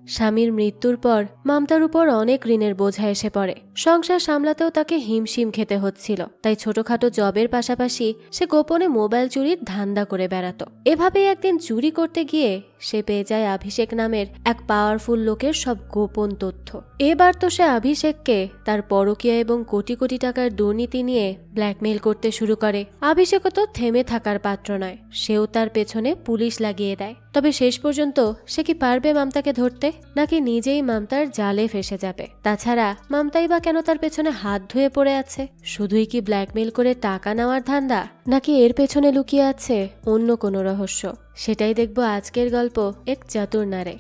স্বামীর মৃত্যুর পর মামতার উপর অনেক ঋণের বোঝা এসে পড়ে। সংসার সামলাতেও তাকে হিমশিম খেতে হচ্ছিল। তাই ছোটখাটো জবের পাশাপাশি সে গোপনে মোবাইল চুরির ধান্দা করে বেড়াতো। এভাবেই একদিন চুরি করতে গিয়ে সে পেয়ে যায় অভিষেক নামের এক পাওয়ারফুল লোকের সব গোপন তথ্য। এবার তো সে অভিষেককে তার পরকীয়া এবং কোটি কোটি টাকার দুর্নীতি নিয়ে ব্ল্যাকমেইল করতে শুরু করে। অভিষেকও তো থেমে থাকার পাত্র নয়, সেও তার পেছনে পুলিশ লাগিয়ে দেয়। তবে শেষ পর্যন্ত সে কি পারবে মামতাকে ধরতে, নাকি নিজেই মামতার জালে ফেসে যাবে? তাছাড়া মামতাই বা কেন তার পেছনে হাত ধুয়ে পড়ে আছে? শুধুই কি ব্ল্যাকমেইল করে টাকা নেওয়ার ধান্দা, নাকি এর পেছনে লুকিয়ে আছে অন্য কোনো রহস্য? সেটাই দেখব আজকের গল্প এক চাতুর নারে।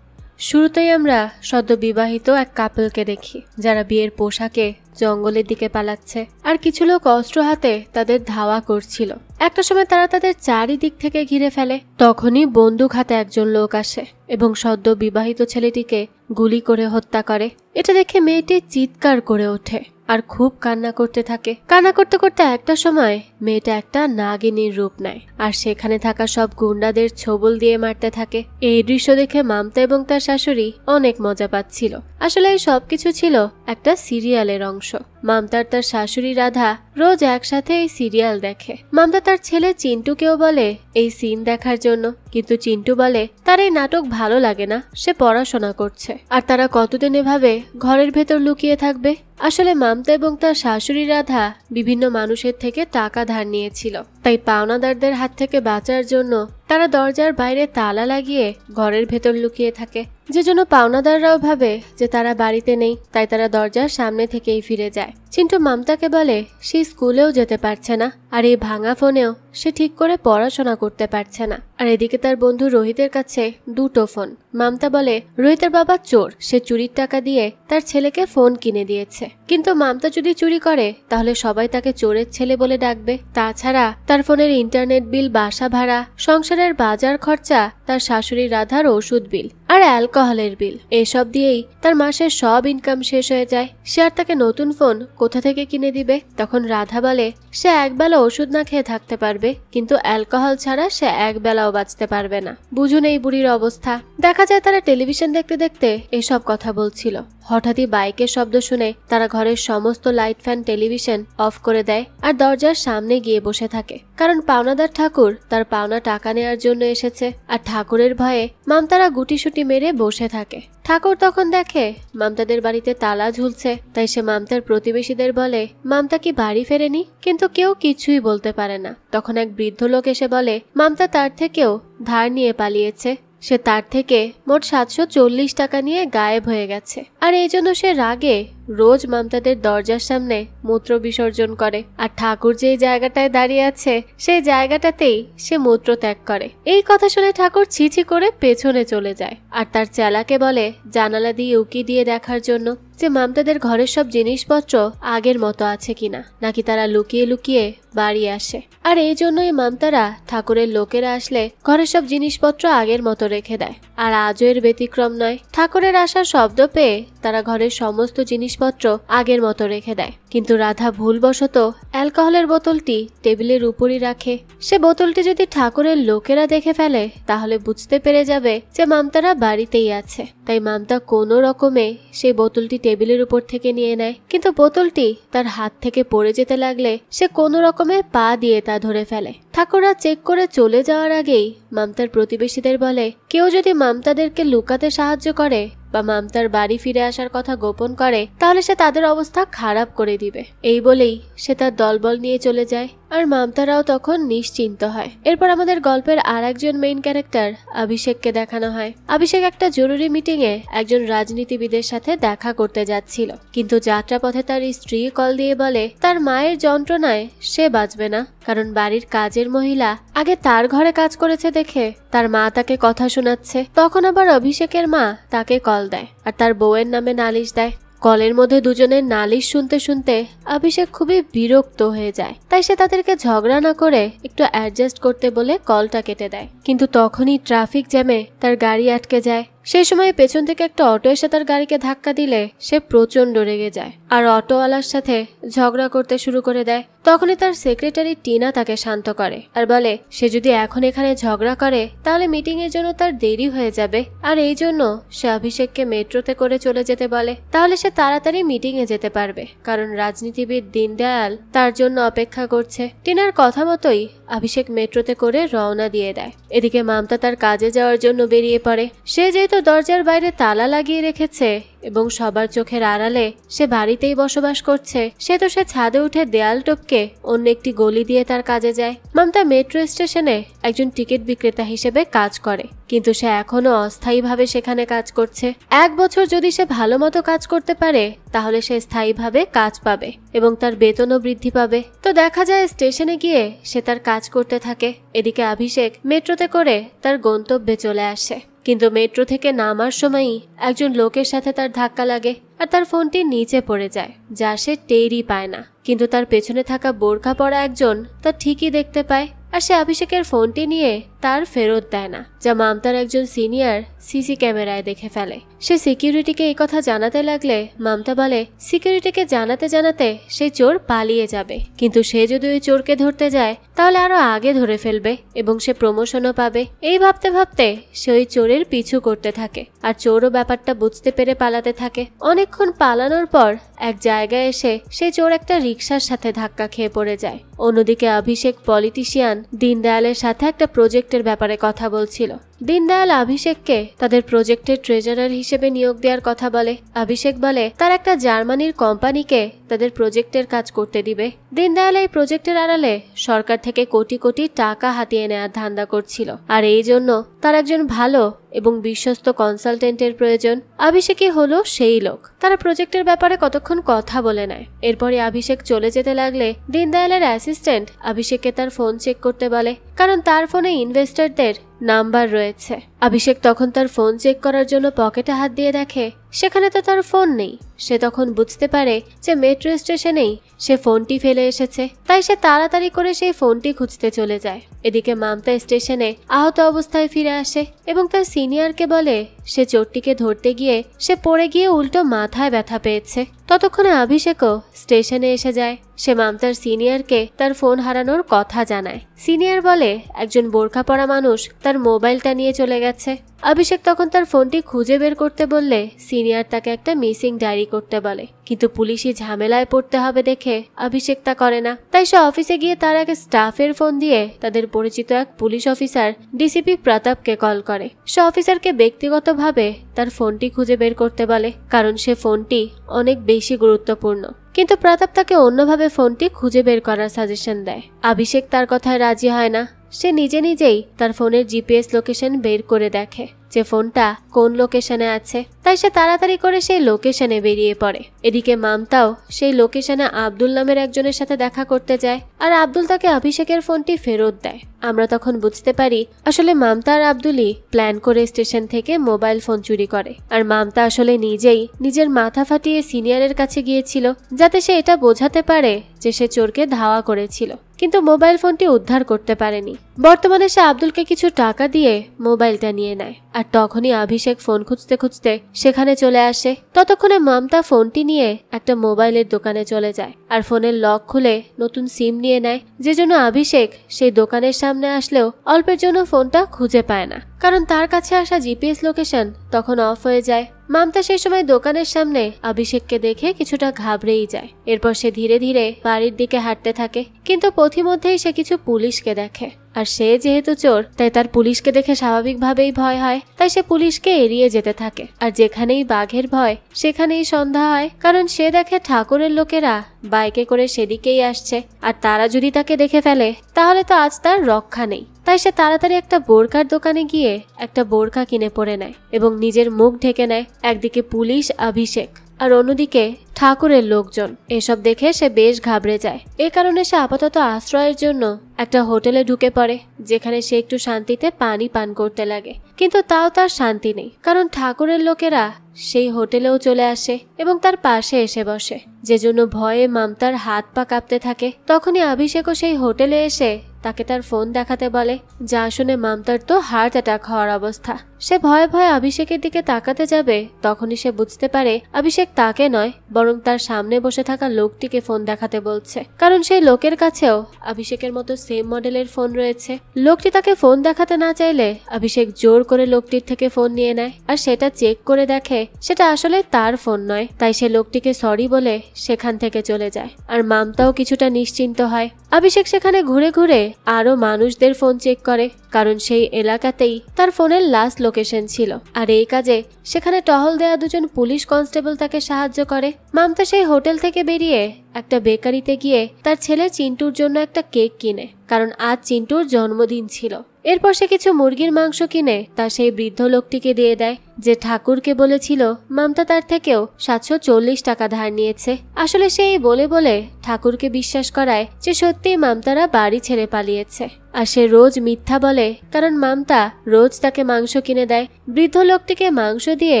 শুরুতেই আমরা সদ্য বিবাহিত এক কাপলকে দেখি, যারা বিয়ের পোশাকে জঙ্গলের দিকে পালাচ্ছে। আর কিছু লোক অস্ত্র হাতে তাদের ধাওয়া করছিল। একটা সময় তারা তাদের চারিদিক থেকে ঘিরে ফেলে। তখনই বন্দুক হাতে একজন লোক আসে এবং সদ্য বিবাহিত ছেলেটিকে গুলি করে হত্যা করে। এটা দেখে মেয়েটি চিৎকার করে ওঠে আর খুব কান্না করতে থাকে। কান্না করতে করতে একটা সময় মেয়েটা একটা নাগিনীর রূপ নেয় আর সেখানে থাকা সব গুন্ডাদের ছোবল দিয়ে মারতে থাকে। এই দৃশ্য দেখে মামতা এবং তার শাশুড়ি অনেক মজা পাচ্ছিল। আসলে এই সবকিছু ছিল একটা সিরিয়ালের অংশ। মামতার তার শাশুড়ি রাধা রোজ একসাথে এই সিরিয়াল দেখে। মামতা তার ছেলে চিন্টুকেও বলে এই সিন দেখার জন্য, কিন্তু চিন্টু বলে তার এই নাটক ভালো লাগে না, সে পড়াশোনা করছে। আর তারা কতদিন এভাবে ঘরের ভেতর লুকিয়ে থাকবে? আসলে মামতা এবং তার শাশুড়ি রাধা বিভিন্ন মানুষের থেকে টাকা ধার নিয়েছিল। তাই পাওনাদারদের হাত থেকে বাঁচার জন্য তারা দরজার বাইরে তালা লাগিয়ে ঘরের ভেতর লুকিয়ে থাকে। যে জন্য পাওনাদাররাও ভাবে যে তারা বাড়িতে নেই, তাই তারা দরজার সামনে থেকেই ফিরে যায়। চিন্টু মামতাকে বলে সে স্কুলেও যেতে পারছে না, আর এই ভাঙা ফোনেও সে ঠিক করে পড়াশোনা করতে পারছে না। আর এদিকে তার বন্ধু রোহিতের কাছে দুটো ফোন। মামতা বলে রোহিতের বাবা চোর, সে চুরির টাকা দিয়ে তার ছেলেকে ফোন কিনে দিয়েছে। কিন্তু মামতা যদি চুরি করে তাহলে সবাই তাকে চোরের ছেলে বলে ডাকবে। তাছাড়া তার ফোনের ইন্টারনেট বিল, বাসা ভাড়া, সংসারের বাজার খরচা, তার শাশুড়ি রাধার ওষুধ বিল আর অ্যালকোহলের বিল, এসব দিয়েই তার মাসের সব ইনকাম শেষ হয়ে যায়। সে আর তাকে নতুন ফোন কোথা থেকে কিনে দিবে? তখন রাধা বলে সে একবেলা ওষুধ না খেয়ে থাকতে পারবে, কিন্তু অ্যালকোহল ছাড়া সে একবেলাও বাঁচতে পারবে না। বুঝুন এই বুড়ির অবস্থা। দেখা যায় তারা টেলিভিশন দেখতে দেখতে এসব কথা বলছিল। হঠাৎই বাইকের শব্দ শুনে তারা ঘরের সমস্ত লাইট, ফ্যান, টেলিভিশন অফ করে দেয় আর দরজার সামনে গিয়ে বসে থাকে। কারণ পাওনাদার ঠাকুর তার পাওনা টাকা নেওয়ার জন্য এসেছে। আর ঠাকুরের ভয়ে মামতারা গুটিসুটি মেরে বসে থাকে। ঠাকুর তখন দেখে মামতাদের বাড়িতে তালা ঝুলছে, তাই সে মামতার প্রতিবেশীদের বলে মামতা কি বাড়ি ফেরেনি? কিন্তু কেউ কিছুই বলতে পারে না। তখন এক বৃদ্ধ লোক এসে বলে মামতা তার থেকেও ধার নিয়ে পালিয়েছে। সে তার থেকে মোট 740 টাকা নিয়ে গায়েব হয়ে গেছে। আর এই জন্য সে রাগে রোজ মামতাদের দরজার সামনে মূত্র বিসর্জন করে। আর ঠাকুর যেই জায়গাটায় দাঁড়িয়ে আছে সেই জায়গাটাতেই সে মূত্র ত্যাগ করে। এই কথা শুনে ঠাকুর ছিছি করে পেছনে চলে যায় আর তার চেলাকে বলে জানালা দিয়ে উকি দিয়ে দেখার জন্য যে মামতাদের ঘরের সব জিনিসপত্র আগের মতো আছে কিনা, নাকি তারা লুকিয়ে লুকিয়ে বাড়ি আসে। আর এই জন্যই মামতারা ঠাকুরের লোকেরা আসলে ঘরের সব জিনিসপত্র আগের মতো রেখে দেয়। আর আজও এর ব্যতিক্রম নয়। ঠাকুরের আসার শব্দ পেয়ে তারা ঘরের সমস্ত জিনিসপত্র আগের মতো রেখে দেয়। কিন্তু রাধা ভুলবশত অ্যালকোহলের বোতলটি টেবিলের উপরই রাখে। সে বোতলটি যদি ঠাকুরের লোকেরা দেখে ফেলে তাহলে বুঝতে পেরে যাবে যে মামতারা বাড়িতেই আছে। তাই মামতা কোনো রকমে সেই বোতলটি টেবিলের উপর থেকে নিয়ে নেয়। কিন্তু বোতলটি তার হাত থেকে পড়ে যেতে লাগলে সে কোনো রকমে পা দিয়ে তা ধরে ফেলে। ঠাকুররা চেক করে চলে যাওয়ার আগেই মামতার প্রতিবেশীদের বলে কেউ যদি মামতাদেরকে লুকাতে সাহায্য করে বা মামতার বাড়ি ফিরে আসার কথা গোপন করে তাহলে সে তাদের অবস্থা খারাপ করে দিবে। এই বলেই সে তার দলবল নিয়ে চলে যায়। আর মামতারাও তখন নিশ্চিন্ত হয়। এরপর আমাদের গল্পের আর একজন মেইন ক্যারেক্টার অভিষেককে দেখানো হয়। অভিষেক একটা জরুরি মিটিং এ একজন রাজনীতিবিদের সাথে দেখা করতে যাচ্ছিল, কিন্তু যাত্রাপথে তার স্ত্রী কল দিয়ে বলে তার মায়ের যন্ত্রণায় সে বাঁচবে না, কারণ বাড়ির কাজের মহিলা আগে তার ঘরে কাজ করেছে দেখে তার মা তাকে কথা শোনাচ্ছে। তখন আবার অভিষেকের মা তাকে কল দেয় আর তার বউয়ের নামে নালিশ দেয়। কলের মধ্যে দুজনের নালিশ শুনতে শুনতে অভিষেক খুবই বিরক্ত হয়ে যায়। তাই সে তাদেরকে ঝগড়া না করে একটু অ্যাডজাস্ট করতে বলে কলটা কেটে দেয়। কিন্তু তখনই ট্রাফিক জ্যামে তার গাড়ি আটকে যায়। সেই সময় পেছন থেকে একটা অটো এসে তার গাড়িকে ধাক্কা দিলে সে প্রচন্ড রেগে যায় আর অটোওয়ালার সাথে ঝগড়া করতে শুরু করে দেয়। তখনই তার সেক্রেটারি টিনা তাকে শান্ত করে আর বলে সে যদি এখন এখানে ঝগড়া করে তাহলে মিটিং এর জন্য তার দেরি হয়ে যাবে, আর এই জন্য সে অভিষেককে মেট্রোতে করে চলে যেতে বলে। তাহলে সে তাড়াতাড়ি মিটিং এ যেতে পারবে, কারণ রাজনীতিবিদ দীনদয়াল তার জন্য অপেক্ষা করছে। টিনার কথা মতোই অভিষেক মেট্রোতে করে রওনা দিয়ে দেয়। এদিকে মামতা তার কাজে যাওয়ার জন্য বেরিয়ে পড়ে। সে যেহেতু দরজার বাইরে তালা লাগিয়ে রেখেছে এবং সবার চোখের আড়ালে সে বাড়িতেই বসবাস করছে, সে ছাদে উঠে দেয়াল টপকে অন্য একটি গলি দিয়ে তার কাজে যায়। মামতা মেট্রো স্টেশনে একজন টিকিট বিক্রেতা হিসেবে কাজ করে, কিন্তু সে এখনো অস্থায়ীভাবে সেখানে কাজ করছে। 1 বছর যদি সে ভালো মতো কাজ করতে পারে তাহলে সে স্থায়ীভাবে কাজ পাবে এবং তার বেতনও বৃদ্ধি পাবে। তো দেখা যায় স্টেশনে গিয়ে সে তার কাজ করতে থাকে। এদিকে অভিষেক মেট্রোতে করে তার গন্তব্যে চলে আসে, কিন্তু মেট্রো থেকে নামার সময়ই একজন লোকের সাথে তার ধাক্কা লাগে আর তার ফোনটি নিচে পড়ে যায়, যা সে টেরই পায় না। কিন্তু তার পেছনে থাকা বোরকা পরা একজন তা ঠিকই দেখতে পায় আর সে অভিষেকের ফোনটি নিয়ে তার ফেরত দেয় না, যা মামতার একজন সিনিয়র সিসি ক্যামেরায় দেখে ফেলে। সে সিকিউরিটিকে এই কথা জানাতে লাগলে মামতা বলে সিকিউরিটিকে জানাতে জানাতে সেই চোর পালিয়ে যাবে, কিন্তু সে যদি ওই চোরকে ধরতে যায় তাহলে আরো আগে ধরে ফেলবে এবং সে প্রমোশনও পাবে। এই ভাবতে ভাবতে সে ওই চোরের পিছু করতে থাকে আর চোরও ব্যাপারটা বুঝতে পেরে পালাতে থাকে। অনেকক্ষণ পালানোর পর এক জায়গায় এসে সেই চোর একটা রিক্সার সাথে ধাক্কা খেয়ে পড়ে যায়। অন্যদিকে অভিষেক পলিটিশিয়ান দীনদয়ালের সাথে একটা প্রজেক্টের ব্যাপারে কথা বলছিল। দীনদয়াল অভিষেককে তাদের প্রজেক্টের ট্রেজারার হিসেবে নিয়োগ দেওয়ার কথা বলে। অভিষেক বলে তার একটা জার্মানির কোম্পানিকে তাদের প্রজেক্টের কাজ করতে দিবে। দীনদয়াল এই প্রজেক্টের আড়ালে সরকার থেকে কোটি কোটি টাকা হাতিয়ে নেওয়ার ধান্দা করছিল, আর এই জন্য তার একজন ভালো এবং বিশ্বস্ত কনসালটেন্টের প্রয়োজন। অভিষেকই হলো সেই লোক। তারা প্রজেক্টের ব্যাপারে কতক্ষণ কথা বলে নেয়। এরপরে অভিষেক চলে যেতে লাগলে দীনদয়ালের অ্যাসিস্ট্যান্ট অভিষেককে তার ফোন চেক করতে বলে, কারণ তার ফোনে ইনভেস্টরদের নাম্বার রয়েছে। অভিষেক তখন তার ফোন চেক করার জন্য পকেটে হাত দিয়ে দেখে সেখানে তো তার ফোন নেই। সে তখন বুঝতে পারে যে মেট্রো স্টেশনেই সে ফোনটি ফেলে এসেছে, তাই সে তাড়াতাড়ি করে সেই ফোনটি খুঁজতে চলে যায়। এদিকে মামতা স্টেশনে আহত অবস্থায় ফিরে আসে এবং তার সিনিয়রকে বলে সে চোরটিকে ধরতে গিয়ে সে পড়ে গিয়ে উল্টো মাথায় ব্যথা পেয়েছে। ততক্ষণে অভিষেকও স্টেশনে এসে যায়। সে মামতার সিনিয়রকে তার ফোন হারানোর কথা জানায়। সিনিয়র বলে একজন বোরকা পরা মানুষ তার মোবাইলটা নিয়ে চলে গেছে। অভিষেক তখন তার ফোনটি খুঁজে বের করতে বললে সিনিয়র তাকে একটা মিসিং ডায়েরি করতে বলে, কিন্তু পুলিশি ঝামেলায় পড়তে হবে দেখে অভিষেক তা করে না। তাই সে অফিসে গিয়ে তার এক স্টাফের ফোন দিয়ে তাদের পরিচিত এক পুলিশ অফিসার ডিসিপি প্রতাপকে কল করে। সে অফিসারকে ব্যক্তিগতভাবে তার ফোনটি খুঁজে বের করতে বলে, কারণ সে ফোনটি অনেক বেশি গুরুত্বপূর্ণ। কিন্তু প্রতাপ তাকে অন্যভাবে ফোনটি খুঁজে বের করার সাজেশন দেয়। অভিষেক তার কথায় রাজি হয় না। সে নিজেই তার ফোনের জিপিএস লোকেশন বের করে দেখে যে ফোনটা কোন লোকেশনে আছে। তাই সে তাড়াতাড়ি করে সেই লোকেশনে বেরিয়ে পড়ে। এদিকে মামতাও সেই লোকেশনে আব্দুল নামের একজনের সাথে দেখা করতে যায়, আর আব্দুল তাকে অভিষেকের ফোনটি ফেরত দেয়। আমরা তখন বুঝতে পারি আসলে মামতা আর আব্দুলই প্ল্যান করে স্টেশন থেকে মোবাইল ফোন চুরি করে, আর মামতা আসলে নিজেই নিজের মাথা ফাটিয়ে সিনিয়রের কাছে গিয়েছিল যাতে সে এটা বোঝাতে পারে যে সে চোরকে ধাওয়া করেছিল, কিন্তু মোবাইল ফোনটি উদ্ধার করতে পারেনি। বর্তমানে সে আব্দুলকে কিছু টাকা দিয়ে মোবাইলটা নিয়ে নেয়, আর তখনই অভিষেক ফোন খুঁজতে খুঁজতে সেখানে চলে আসে। ততক্ষণে মামতা ফোনটি নিয়ে একটা মোবাইলের দোকানে চলে যায় আর ফোনের লক খুলে নতুন সিম নিয়ে নেয়, যে জন্য অভিষেক সেই দোকানের সামনে আসলেও অল্পের জন্য ফোনটা খুঁজে পায় না, কারণ তার কাছে আসা জিপিএস লোকেশন তখন অফ হয়ে যায়। মামতা সেই সময় দোকানের সামনে অভিষেককে দেখে কিছুটা ঘাবড়েই যায়। এরপর সে ধীরে ধীরে বাড়ির দিকে হাঁটতে থাকে, কিন্তু পথিমধ্যেই সে কিছু পুলিশকে দেখে, আর সে যেহেতু চোর তাই তার পুলিশকে দেখে স্বাভাবিকভাবেই ভয় হয়। তাই সে পুলিশকে এড়িয়ে যেতে থাকে, আর যেখানেই বাঘের ভয় সেখানেই সন্ধ্যা হয়, কারণ সে দেখে ঠাকুরের লোকেরা বাইকে করে সেদিকেই আসছে, আর তারা যদি তাকে দেখে ফেলে তাহলে তো আজ তার রক্ষা নেই। তাই সে তাড়াতাড়ি একটা বোরকার দোকানে গিয়ে একটা বোরকা কিনে পরে নেয় এবং নিজের মুখ ঢেকে নেয়। একদিকে পুলিশ, অভিষেক, আর অন্যদিকে ঠাকুরের লোকজন। এসব দেখে সে বেশ ঘাবড়ে যায়। এ কারণে সে আপাতত আশ্রয়ের জন্য একটা হোটেলে ঢুকে পড়ে, যেখানে সে একটু শান্তিতে পানি পান করতে লাগে, কিন্তু তাও তার শান্তি নেই, কারণ ঠাকুরের লোকেরা সেই হোটেলেও চলে আসে এবং তার পাশে এসে বসে, যে জন্য ভয়ে মামতার হাত পা কাঁপতে থাকে। তখনই অভিষেকও সেই হোটেলে এসে তাকে তার ফোন দেখাতে বলে, যা শুনে মামতার তো হার্ট অ্যাটাক হওয়ার অবস্থা। সে ভয়ে ভয়ে অভিষেকের দিকে তাকাতে যাবে, তখনই সে বুঝতে পারে অভিষেক তাকে নয় বরং তার সামনে বসে থাকা লোকটিকে ফোন দেখাতে বলছে, কারণ সেই লোকের কাছেও অভিষেকের মতো সেম মডেলের ফোন রয়েছে। লোকটি তাকে ফোন দেখাতে না চাইলে অভিষেক জোর করে লোকটির থেকে ফোন নিয়ে নেয়, আর সেটা চেক করে দেখে সেটা আসলে তার ফোন নয়। তাই সে লোকটিকে সরি বলে সেখান থেকে চলে যায়, আর মামতাও কিছুটা নিশ্চিন্ত হয়। অভিষেক সেখানে ঘুরে ঘুরে আরো মানুষদের ফোন চেক করে, কারণ সেই এলাকাতেই তার ফোনের লাস্ট লোকেশন ছিল, আর এই কাজে সেখানে টহল দেয়া দুজন পুলিশ কনস্টেবল তাকে সাহায্য করে। মামতা সেই হোটেল থেকে বেরিয়ে একটা বেকারিতে গিয়ে তার ছেলে চিন্টুর জন্য একটা কেক কিনে, কারণ আজ চিন্টুর জন্মদিন ছিল। এরপর সে কিছু মুরগির মাংস কিনে তার সেই বৃদ্ধ লোকটিকে দিয়ে দেয়, যে ঠাকুরকে বলেছিল মামতা তার থেকেও 740 টাকা ধার নিয়েছে। আসলে সে এই বলে বলে ঠাকুরকে বিশ্বাস করায় যে সত্যিই মামতারা বাড়ি ছেড়ে পালিয়েছে, আর সে রোজ মিথ্যা বলে কারণ মামতা রোজ তাকে মাংস কিনে দেয়। বৃদ্ধ লোকটিকে মাংস দিয়ে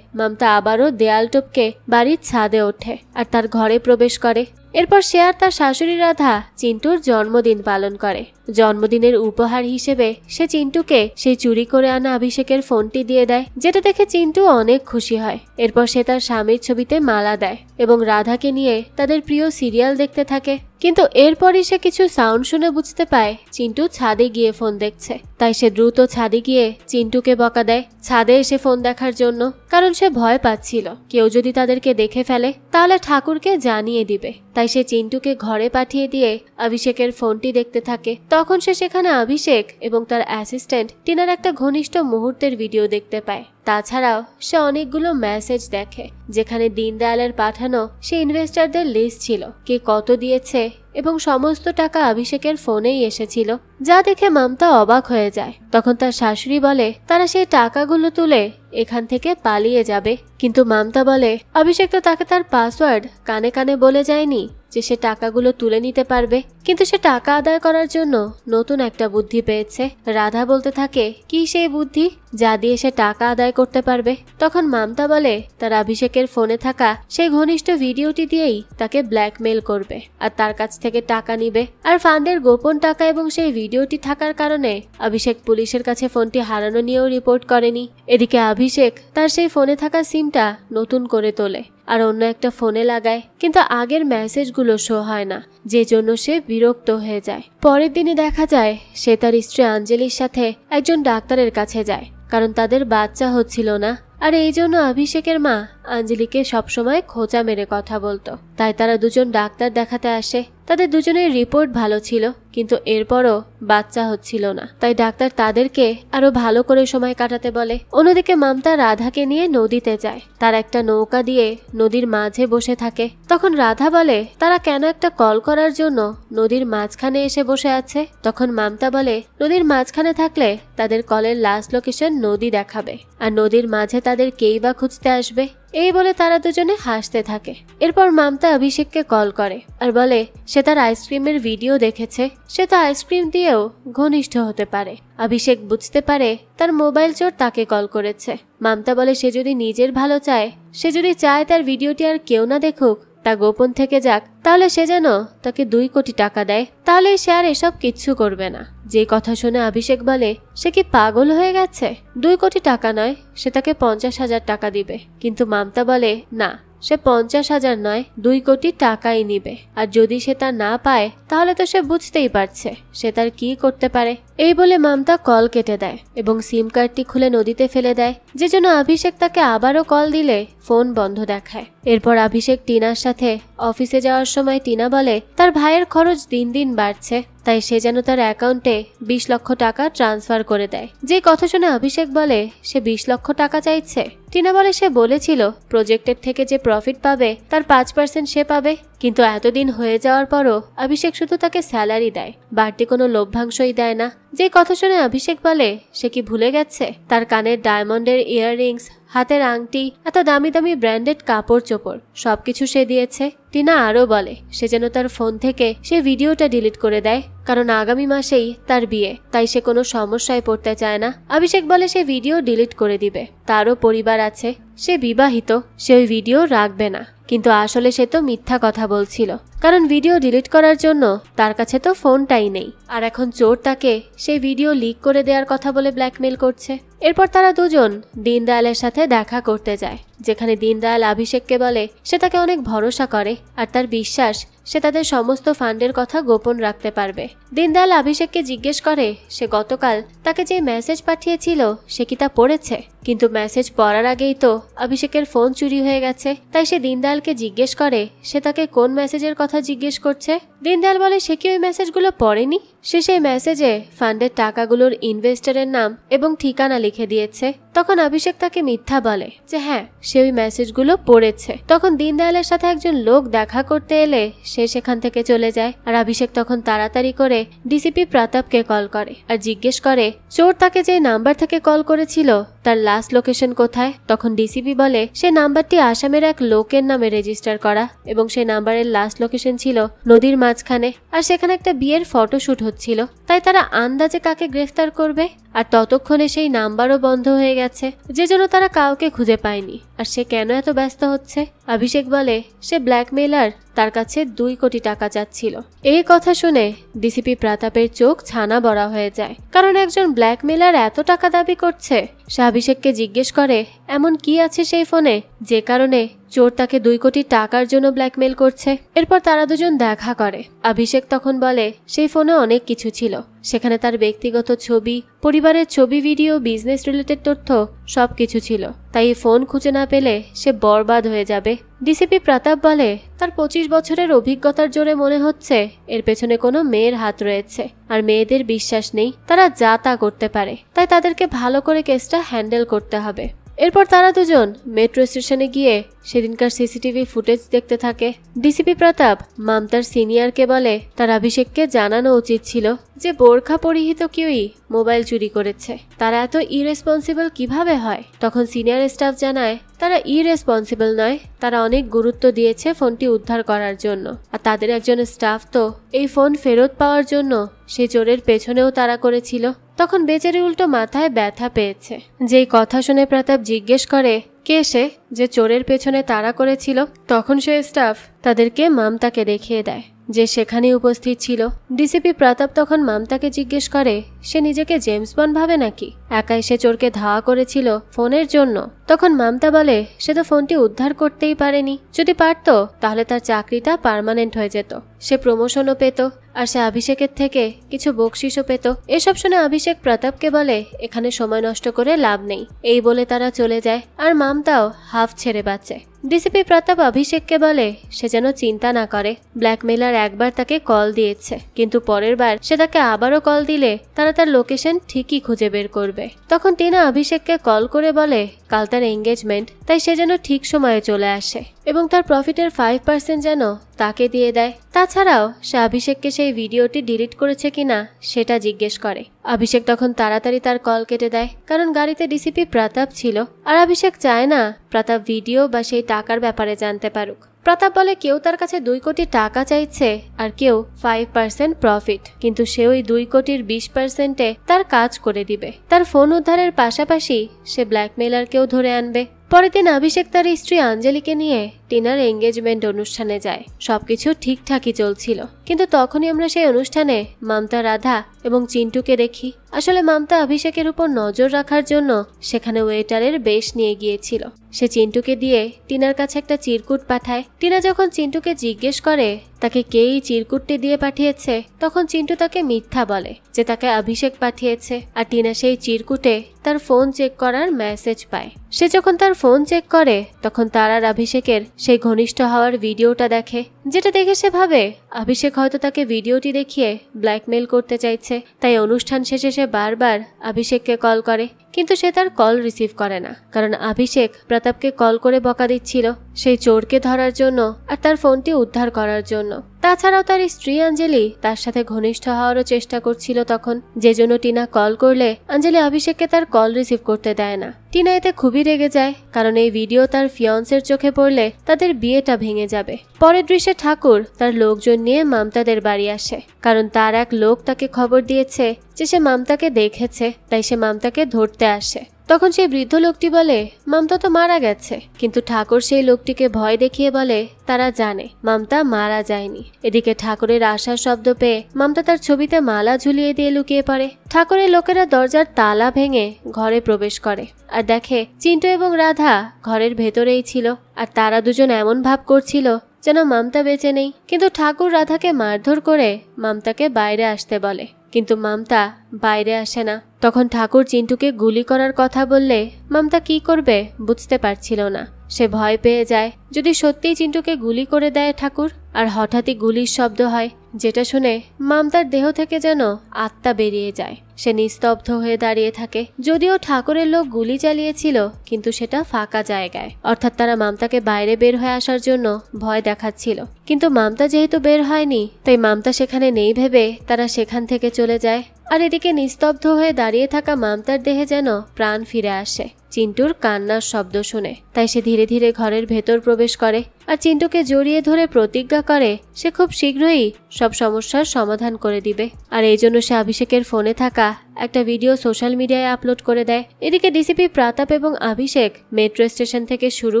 মামতা আবারও দেয়াল টপকে বাড়ির ছাদে ওঠে আর তার ঘরে প্রবেশ করে। এরপর সে আর তার শাশুড়ি রাধা চিন্টুর জন্মদিন পালন করে। জন্মদিনের উপহার হিসেবে সে চিন্টুকে সেই চুরি করে আনা অভিষেকের ফোনটি দিয়ে দেয়, যেটা দেখে চিন্টু অনেক খুশি হয়। এরপর সে তার স্বামীর ছবিতে মালা দেয় এবং রাধাকে নিয়ে তাদের প্রিয় সিরিয়াল দেখতে থাকে। কিন্তু এরপরই সে কিছু সাউন্ড শুনে বুঝতে পায় চিন্টু ছাদে গিয়ে ফোন দেখছে। তাই সে দ্রুত ছাদে গিয়ে চিন্টুকে বকা দেয় ছাদে এসে ফোন দেখার জন্য, কারণ সে ভয় পাচ্ছিল কেউ যদি তাদেরকে দেখে ফেলে তাহলে ঠাকুরকে জানিয়ে দিবে। তাই সে চিন্টুকে ঘরে পাঠিয়ে দিয়ে অভিষেকের ফোনটি দেখতে থাকে। তখন সে সেখানে অভিষেক এবং তার অ্যাসিস্ট্যান্ট টিনার একটা ঘনিষ্ঠ মুহূর্তের ভিডিও দেখতে পায়। তাছাড়াও সে অনেকগুলো মেসেজ দেখে, যেখানে দীনদয়ালের পাঠানো সে ইনভেস্টরদের লিস্ট ছিল, কে কত দিয়েছে এবং সমস্ত টাকা অভিষেকের ফোনেই এসেছিল, যা দেখে মামতা অবাক হয়ে যায়। তখন তার শাশুড়ি বলে তারা সেই টাকাগুলো তুলে এখান থেকে পালিয়ে যাবে, কিন্তু মামতা বলে অভিষেক তো তাকে তার পাসওয়ার্ড কানে কানে বলে যায়নি যে সে টাকাগুলো তুলে নিতে পারবে, কিন্তু সে টাকা আদায় করার জন্য নতুন একটা বুদ্ধি পেয়েছে। রাধা বলতে থাকে কি সেই বুদ্ধি যা দিয়ে সে টাকা আদায় করতে পারবে। তখন মামতা বলে তার অভিষেকের ফোনে থাকা সেই ঘনিষ্ঠ ভিডিওটি দিয়েই তাকে ব্ল্যাকমেল করবে আর তার কাছ থেকে টাকা নিবে। আর ফান্ডের গোপন টাকা এবং সেই ভিডিওটি থাকার কারণে অভিষেক পুলিশের কাছে ফোনটি হারানো নিয়েও রিপোর্ট করেনি। এদিকে অভিষেক তার সেই ফোনে থাকা সিমটা নতুন করে তোলে আর অন্য একটা ফোনে লাগায়, কিন্তু আগের মেসেজগুলো শো হয় না, যে জন্য সে বিরক্ত হয়ে যায়। পরের দিনে দেখা যায় সে তার স্ত্রী আঞ্জলির সাথে একজন ডাক্তারের কাছে যায়, কারণ তাদের বাচ্চা হচ্ছিল না। আর এই জন্য অভিষেকের মা আঞ্জলিকে সবসময় খোঁচা মেরে কথা বলতো। তাই তারা দুজন ডাক্তার দেখাতে আসে। তাদের দুজনের রিপোর্ট ভালো ছিল, কিন্তু এরপরও বাচ্চা হচ্ছিল না। তাই ডাক্তার তাদেরকে আরো ভালো করে সময় কাটাতে বলে। অন্যদিকে মামতা রাধাকে নিয়ে নদীতে যায়। তার একটা নৌকা দিয়ে নদীর মাঝে বসে থাকে। তখন রাধা বলে তারা কেন একটা কল করার জন্য নদীর মাঝখানে এসে বসে আছে। তখন মামতা বলে নদীর মাঝখানে থাকলে তাদের কলের লাস্ট লোকেশন নদী দেখাবে, আর নদীর মাঝে তাদের কেই বা খুঁজতে আসবে। এই বলে তারা দুজনে হাসতে থাকে। এরপর মামতা অভিষেককে কল করে আর বলে সে তার আইসক্রিমের ভিডিও দেখেছে, সে তো আইসক্রিম দিয়েও ঘনিষ্ঠ হতে পারে। অভিষেক বুঝতে পারে তার মোবাইল চোর তাকে কল করেছে। মামতা বলে সে যদি নিজের ভালো চায়, সে যদি চায় তার ভিডিওটি আর কেউ না দেখুক, তা গোপন থেকে যাক, তাহলে সে যেন তাকে 2 কোটি টাকা দেয়, তাহলে সে আর এসব কিচ্ছু করবে না। যে কথা শুনে অভিষেক বলে সে কি পাগল হয়ে গেছে, 2 কোটি টাকা নয়, সে তাকে 50,000 টাকা দিবে। কিন্তু মামতা বলে না, সে 50,000 নয়, 2 কোটি টাকাই নিবে। আর যদি সে তা না পায় তাহলে তো সে বুঝতেই পারছে সে তার কি করতে পারে। এই বলে মামতা কল কেটে দেয় এবং সিম কার্ডটি খুলে নদীতে ফেলে দেয়, যে জন্য অভিষেক তাকে আবারও কল দিলে ফোন বন্ধ দেখায়। এরপর অভিষেক টিনার সাথে অফিসে যাওয়ার সময় টিনা বলে তার ভাইয়ের খরচ দিন দিন বাড়ছে, তাই সে যেন তার অ্যাকাউন্টে 20 লক্ষ টাকা ট্রান্সফার করে দেয়। যে কথা শুনে অভিষেক বলে সে 20 লক্ষ টাকা চাইছে। টিনা বলে সে বলেছিল প্রজেক্টের থেকে যে প্রফিট পাবে তার 5% সে পাবে, কিন্তু এতদিন হয়ে যাওয়ার পরও অভিষেক শুধু তাকে স্যালারি দেয়, বাড়তি কোনো লভ্যাংশই দেয় না। যে কথা শুনে অভিষেক বলে সে কি ভুলে গেছে তার কানের ডায়মন্ডের ইয়াররিংস, হাতের আংটি, এত দামি দামি ব্র্যান্ডেড কাপড় চোপড় সবকিছু সে দিয়েছে। টিনা আরো বলে সে যেন তার ফোন থেকে সে ভিডিওটা ডিলিট করে দেয়, কারণ আগামী মাসেই তার বিয়ে, তাই সে কোনো সমস্যায় পড়তে চায় না। অভিষেক বলে সে ভিডিও ডিলিট করে দিবে, তারও পরিবার আছে, সে বিবাহিত, সে ওই ভিডিও রাখবে না। কিন্তু আসলে সে তো মিথ্যা কথা বলছিল, কারণ ভিডিও ডিলিট করার জন্য তার কাছে তো ফোনটাই নেই। আর এখন চোর তাকে সেই ভিডিও লিক করে দেওয়ার কথা বলে ব্ল্যাকমেল করছে। এরপর তারা দুজন দীনদয়ালের সাথে দেখা করতে যায়, যেখানে দীনদয়াল অভিষেককে বলে সে তাকে অনেক ভরসা করে আর তার বিশ্বাস সে তাদের সমস্ত ফান্ডের কথা গোপন রাখতে পারবে। দীনদয়াল অভিষেককে জিজ্ঞেস করে সে গতকাল তাকে যে মেসেজ পাঠিয়েছিল সে কি তা পড়েছে, কিন্তু মেসেজ পড়ার আগেই তো অভিষেকের ফোন চুরি হয়ে গেছে। তাই সে দীনদয়ালকে জিজ্ঞেস করে সে তাকে কোন মেসেজের কথা জিজ্ঞেস করছে। দীনদয়াল বলে সে কি ওই মেসেজগুলো পড়েনি, সে সেই মেসেজে ফান্ডের টাকাগুলোর ইনভেস্টরের নাম এবং ঠিকানা লিখে দিয়েছে। তখন অভিষেক তাকে মিথ্যা বলে যে হ্যাঁ সে ওই মেসেজগুলো পড়েছে। তখন দীনদয়ালের সাথে একজন লোক দেখা করতে এলে সে সেখান থেকে চলে যায়। আর অভিষেক তখন তাড়াতাড়ি করে ডিসিপি প্রতাপকে কল করে আর জিজ্ঞেস করে চোর তাকে যে নাম্বার থেকে কল করেছিল তার লাস্ট লোকেশন কোথায়। তখন ডিসিপি বলে সে নাম্বারটি আসামের এক লোকের নামে রেজিস্টার করা এবং সেই নাম্বারের লাস্ট লোকেশন ছিল নদীর মাঝখানে, আর সেখানে একটা বিয়ের ফটোশুট হচ্ছিল। তাই তারা আন্দাজে কাকে গ্রেফতার করবে, আর ততক্ষণে সেই নাম্বারও বন্ধ হয়ে গেছে, যে জন্য তারা কাউকে খুঁজে পায়নি। আর সে কেন এত ব্যস্ত হচ্ছে? অভিষেক বলে সে ব্ল্যাকমেলার, তার কাছে 2 কোটি টাকা চাচ্ছিল। এই কথা শুনে ডিসিপি প্রতাপের চোখ ছানা বড়া হয়ে যায়, কারণ একজন ব্ল্যাকমেলার এত টাকা দাবি করছে। সে অভিষেককে জিজ্ঞেস করে এমন কি আছে সেই ফোনে যে কারণে চোর তাকে 2 কোটি টাকার জন্য ব্ল্যাকমেল করছে। এরপর তারা দুজন দেখা করে। অভিষেক তখন বলে সেই ফোনে অনেক কিছু ছিল, সেখানে তার ব্যক্তিগত ছবি, পরিবারের ছবি, ভিডিও, বিজনেস রিলেটেড তথ্য সবকিছু ছিল। তাই এই ফোন খুঁজে না পেলে সে বরবাদ হয়ে যাবে। ডিসিপি প্রতাপ বলে তার 25 বছরের অভিজ্ঞতার জোরে মনে হচ্ছে এর পেছনে কোনো মেয়ের হাত রয়েছে, আর মেয়েদের বিশ্বাস নেই, তারা যা তা করতে পারে, তাই তাদেরকে ভালো করে কেসটা হ্যান্ডেল করতে হবে। এরপর তারা দুজন মেট্রো স্টেশনে গিয়ে সেদিনকার সিসিটিভি ফুটেজ দেখতে থাকে। ডিসিপি প্রতাপ মামতার সিনিয়রকে বলে তার অভিষেককে জানানো উচিত ছিল যে বোরখা পরিহিত কেউই মোবাইল চুরি করেছে, তারা এত ইরেসপন্সিবল কিভাবে হয়। তখন সিনিয়র স্টাফ জানায় তারা ইরেসপন্সিবল নয়, তারা অনেক গুরুত্ব দিয়েছে ফোনটি উদ্ধার করার জন্য, আর তাদের একজন স্টাফ তো এই ফোন ফেরত পাওয়ার জন্য সে চোরের পেছনেও তারা করেছিল। তখন বেচারি উল্টো মাথায় ব্যথা পেয়েছে। যেই কথা শুনে প্রতাপ জিজ্ঞেস করে কে সে যে চোরের পেছনে তাড়া করেছিল। তখন সে স্টাফ তাদেরকে মামতাকে দেখিয়ে দেয় যে সেখানে উপস্থিত ছিল। ডিসিপি প্রতাপ তখন মামতাকে জিজ্ঞেস করে সে নিজেকে জেমস বন্ড ভাবে নাকি, একাই সে চোরকে ধাওয়া করেছিল ফোনের জন্য। তখন মামতা বলে সে তো ফোনটি উদ্ধার করতেই পারেনি, যদি পারতো তাহলে তার চাকরিটা পার্মানেন্ট হয়ে যেত, সে প্রমোশনও পেত, আর সে অভিষেকের থেকে কিছু বকশিসও পেত। এসব শুনে অভিষেক প্রতাপকে বলে এখানে সময় নষ্ট করে লাভ নেই। এই বলে তারা চলে যায়, আর মামতাও হাফ ছেড়ে বাঁচে। ডিসিপি প্রতাপ অভিষেককে বলে সে যেন চিন্তা না করে, ব্ল্যাকমেলার একবার তাকে কল দিয়েছে, কিন্তু পরের বার সে তাকে আবারও কল দিলে তারা তার লোকেশন ঠিকই খুঁজে বের করবে। তখন টিনা অভিষেককে কল করে বলে কাল তার এঙ্গেজমেন্ট, তাই সে যেন ঠিক সময়ে চলে আসে এবং তার প্রফিটের 5% যেন তাকে দিয়ে দেয়। তাছাড়াও সে অভিষেককে সেই ভিডিওটি ডিলিট করেছে কিনা সেটা জিজ্ঞেস করে। অভিষেক তখন তাড়াতাড়ি তার কল কেটে দেয়, কারণ গাড়িতে ডিসিপি প্রতাপ ছিল, আর অভিষেক চায় না প্রতাপ ভিডিও বা সেই টাকার ব্যাপারে জানতে পারুক। প্রতাপ বলে কেউ তার কাছে 2 কোটি টাকা চাইছে আর কেউ 5% প্রফিট, কিন্তু সে ওই 2 কোটির 20%-এ তার কাজ করে দিবে। তার ফোন উদ্ধারের পাশাপাশি সে ব্ল্যাকমেলারকেও ধরে আনবে। পরের দিন অভিষেক তার স্ত্রী আঞ্জলিকে নিয়ে টিনার এঙ্গেজমেন্ট অনুষ্ঠানে যায়। সবকিছু ঠিকঠাকই চলছিল, কিন্তু তখনই আমরা সেই অনুষ্ঠানে মামতা, রাধা এবং চিন্টুকে দেখি। আসলে মামতা অভিষেকের উপর নজর রাখার জন্য সেখানে ওয়েটারের বেশ নিয়ে গিয়েছিল। সে চিন্টুকে দিয়ে টিনার কাছে একটা চিরকুট পাঠায়। টিনা যখন চিন্টুকে জিজ্ঞেস করে তাকে কে এই চিরকুটটি দিয়ে পাঠিয়েছে, তখন চিন্টু তাকে মিথ্যা বলে যে তাকে অভিষেক পাঠিয়েছে। আর টিনা সেই চিরকুটে তার ফোন চেক করার মেসেজ পায়। সে যখন তার ফোন চেক করে তখন তার আর অভিষেকের সেই ঘনিষ্ঠ হওয়ার ভিডিওটা দেখে, যেটা দেখে সে ভাবে অভিষেক হয়তো তাকে ভিডিওটি দেখিয়ে ব্ল্যাকমেল করতে চাইছে। তাই অনুষ্ঠান শেষে সে বারবার অভিষেককে কল করে, কিন্তু সে তার কল রিসিভ করে না, কারণ অভিষেক প্রতাপকে কল করে বকা দিচ্ছিল সেই চোরকে ধরার জন্য আর তার ফোনটি উদ্ধার করার জন্য। তাছাড়াও তার স্ত্রী অঞ্জলি তার সাথে ঘনিষ্ঠ হওয়ারও চেষ্টা করছিল তখন, যে জন্য টিনা কল করলে অঞ্জলি অভিষেককে তার কল রিসিভ করতে দেয় না। টিনা এতে খুবই রেগে যায়, কারণ এই ভিডিও তার ফিয়ন্সের চোখে পড়লে তাদের বিয়েটা ভেঙে যাবে। পরের দৃশ্যে ঠাকুর তার লোকজন নিয়ে মামতাদের বাড়ি আসে, কারণ তার এক লোক তাকে খবর দিয়েছে যে সে মামতাকে দেখেছে, তাই সে মামতাকে ধরতে আসে। তখন সেই বৃদ্ধ লোকটি বলে মামতা তো মারা গেছে, কিন্তু ঠাকুর সেই লোকটিকে ভয় দেখিয়ে বলে তারা জানে মামতা মারা যায়নি। এদিকে ঠাকুরের আসার শব্দ পেয়ে মামতা তার ছবিতে মালা ঝুলিয়ে দিয়ে লুকিয়ে পড়ে। ঠাকুরের লোকেরা দরজার তালা ভেঙে ঘরে প্রবেশ করে আর দেখে চিন্টু এবং রাধা ঘরের ভেতরেই ছিল, আর তারা দুজন এমন ভাব করছিল যেন মামতা বেঁচে নেই। কিন্তু ঠাকুর রাধাকে মারধর করে মামতাকে বাইরে আসতে বলে, কিন্তু মামতা বাইরে আসে না। তখন ঠাকুর চিন্টুকে গুলি করার কথা বললে মামতা কি করবে বুঝতে পারছিল না। সে ভয় পেয়ে যায় যদি সত্যিই চিন্টুকে গুলি করে দেয় ঠাকুর, আর হঠাৎই গুলির শব্দ হয়, যেটা শুনে মামতার দেহ থেকে যেন আত্মা বেরিয়ে যায়। সে নিস্তব্ধ হয়ে দাঁড়িয়ে থাকে। যদিও ঠাকুরের লোক গুলি চালিয়েছিল, কিন্তু সেটা ফাঁকা জায়গায়, অর্থাৎ তারা মামতাকে বাইরে বের হয়ে আসার জন্য ভয় দেখাচ্ছিল। কিন্তু মামতা যেহেতু বের হয়নি, তাই মামতা সেখানে নেই ভেবে তারা সেখান থেকে চলে যায়। আর এদিকে নিস্তব্ধ হয়ে দাঁড়িয়ে থাকা মামতার দেহে যেন প্রাণ ফিরে আসে চিন্টুর কান্নার শব্দ শুনে। তাই সে ধীরে ধীরে ঘরের ভেতর প্রবেশ করে আর চিন্টুকে জড়িয়ে ধরে প্রতিজ্ঞা করে সে খুব শীঘ্রই সব সমস্যার সমাধান করে দিবে। আর এই জন্য সে অভিষেকের ফোনে থাকা একটা ভিডিও সোশ্যাল মিডিয়ায় আপলোড করে দেয়। এদিকে ডিসিপি প্রতাপ এবং অভিষেক মেট্রো স্টেশন থেকে শুরু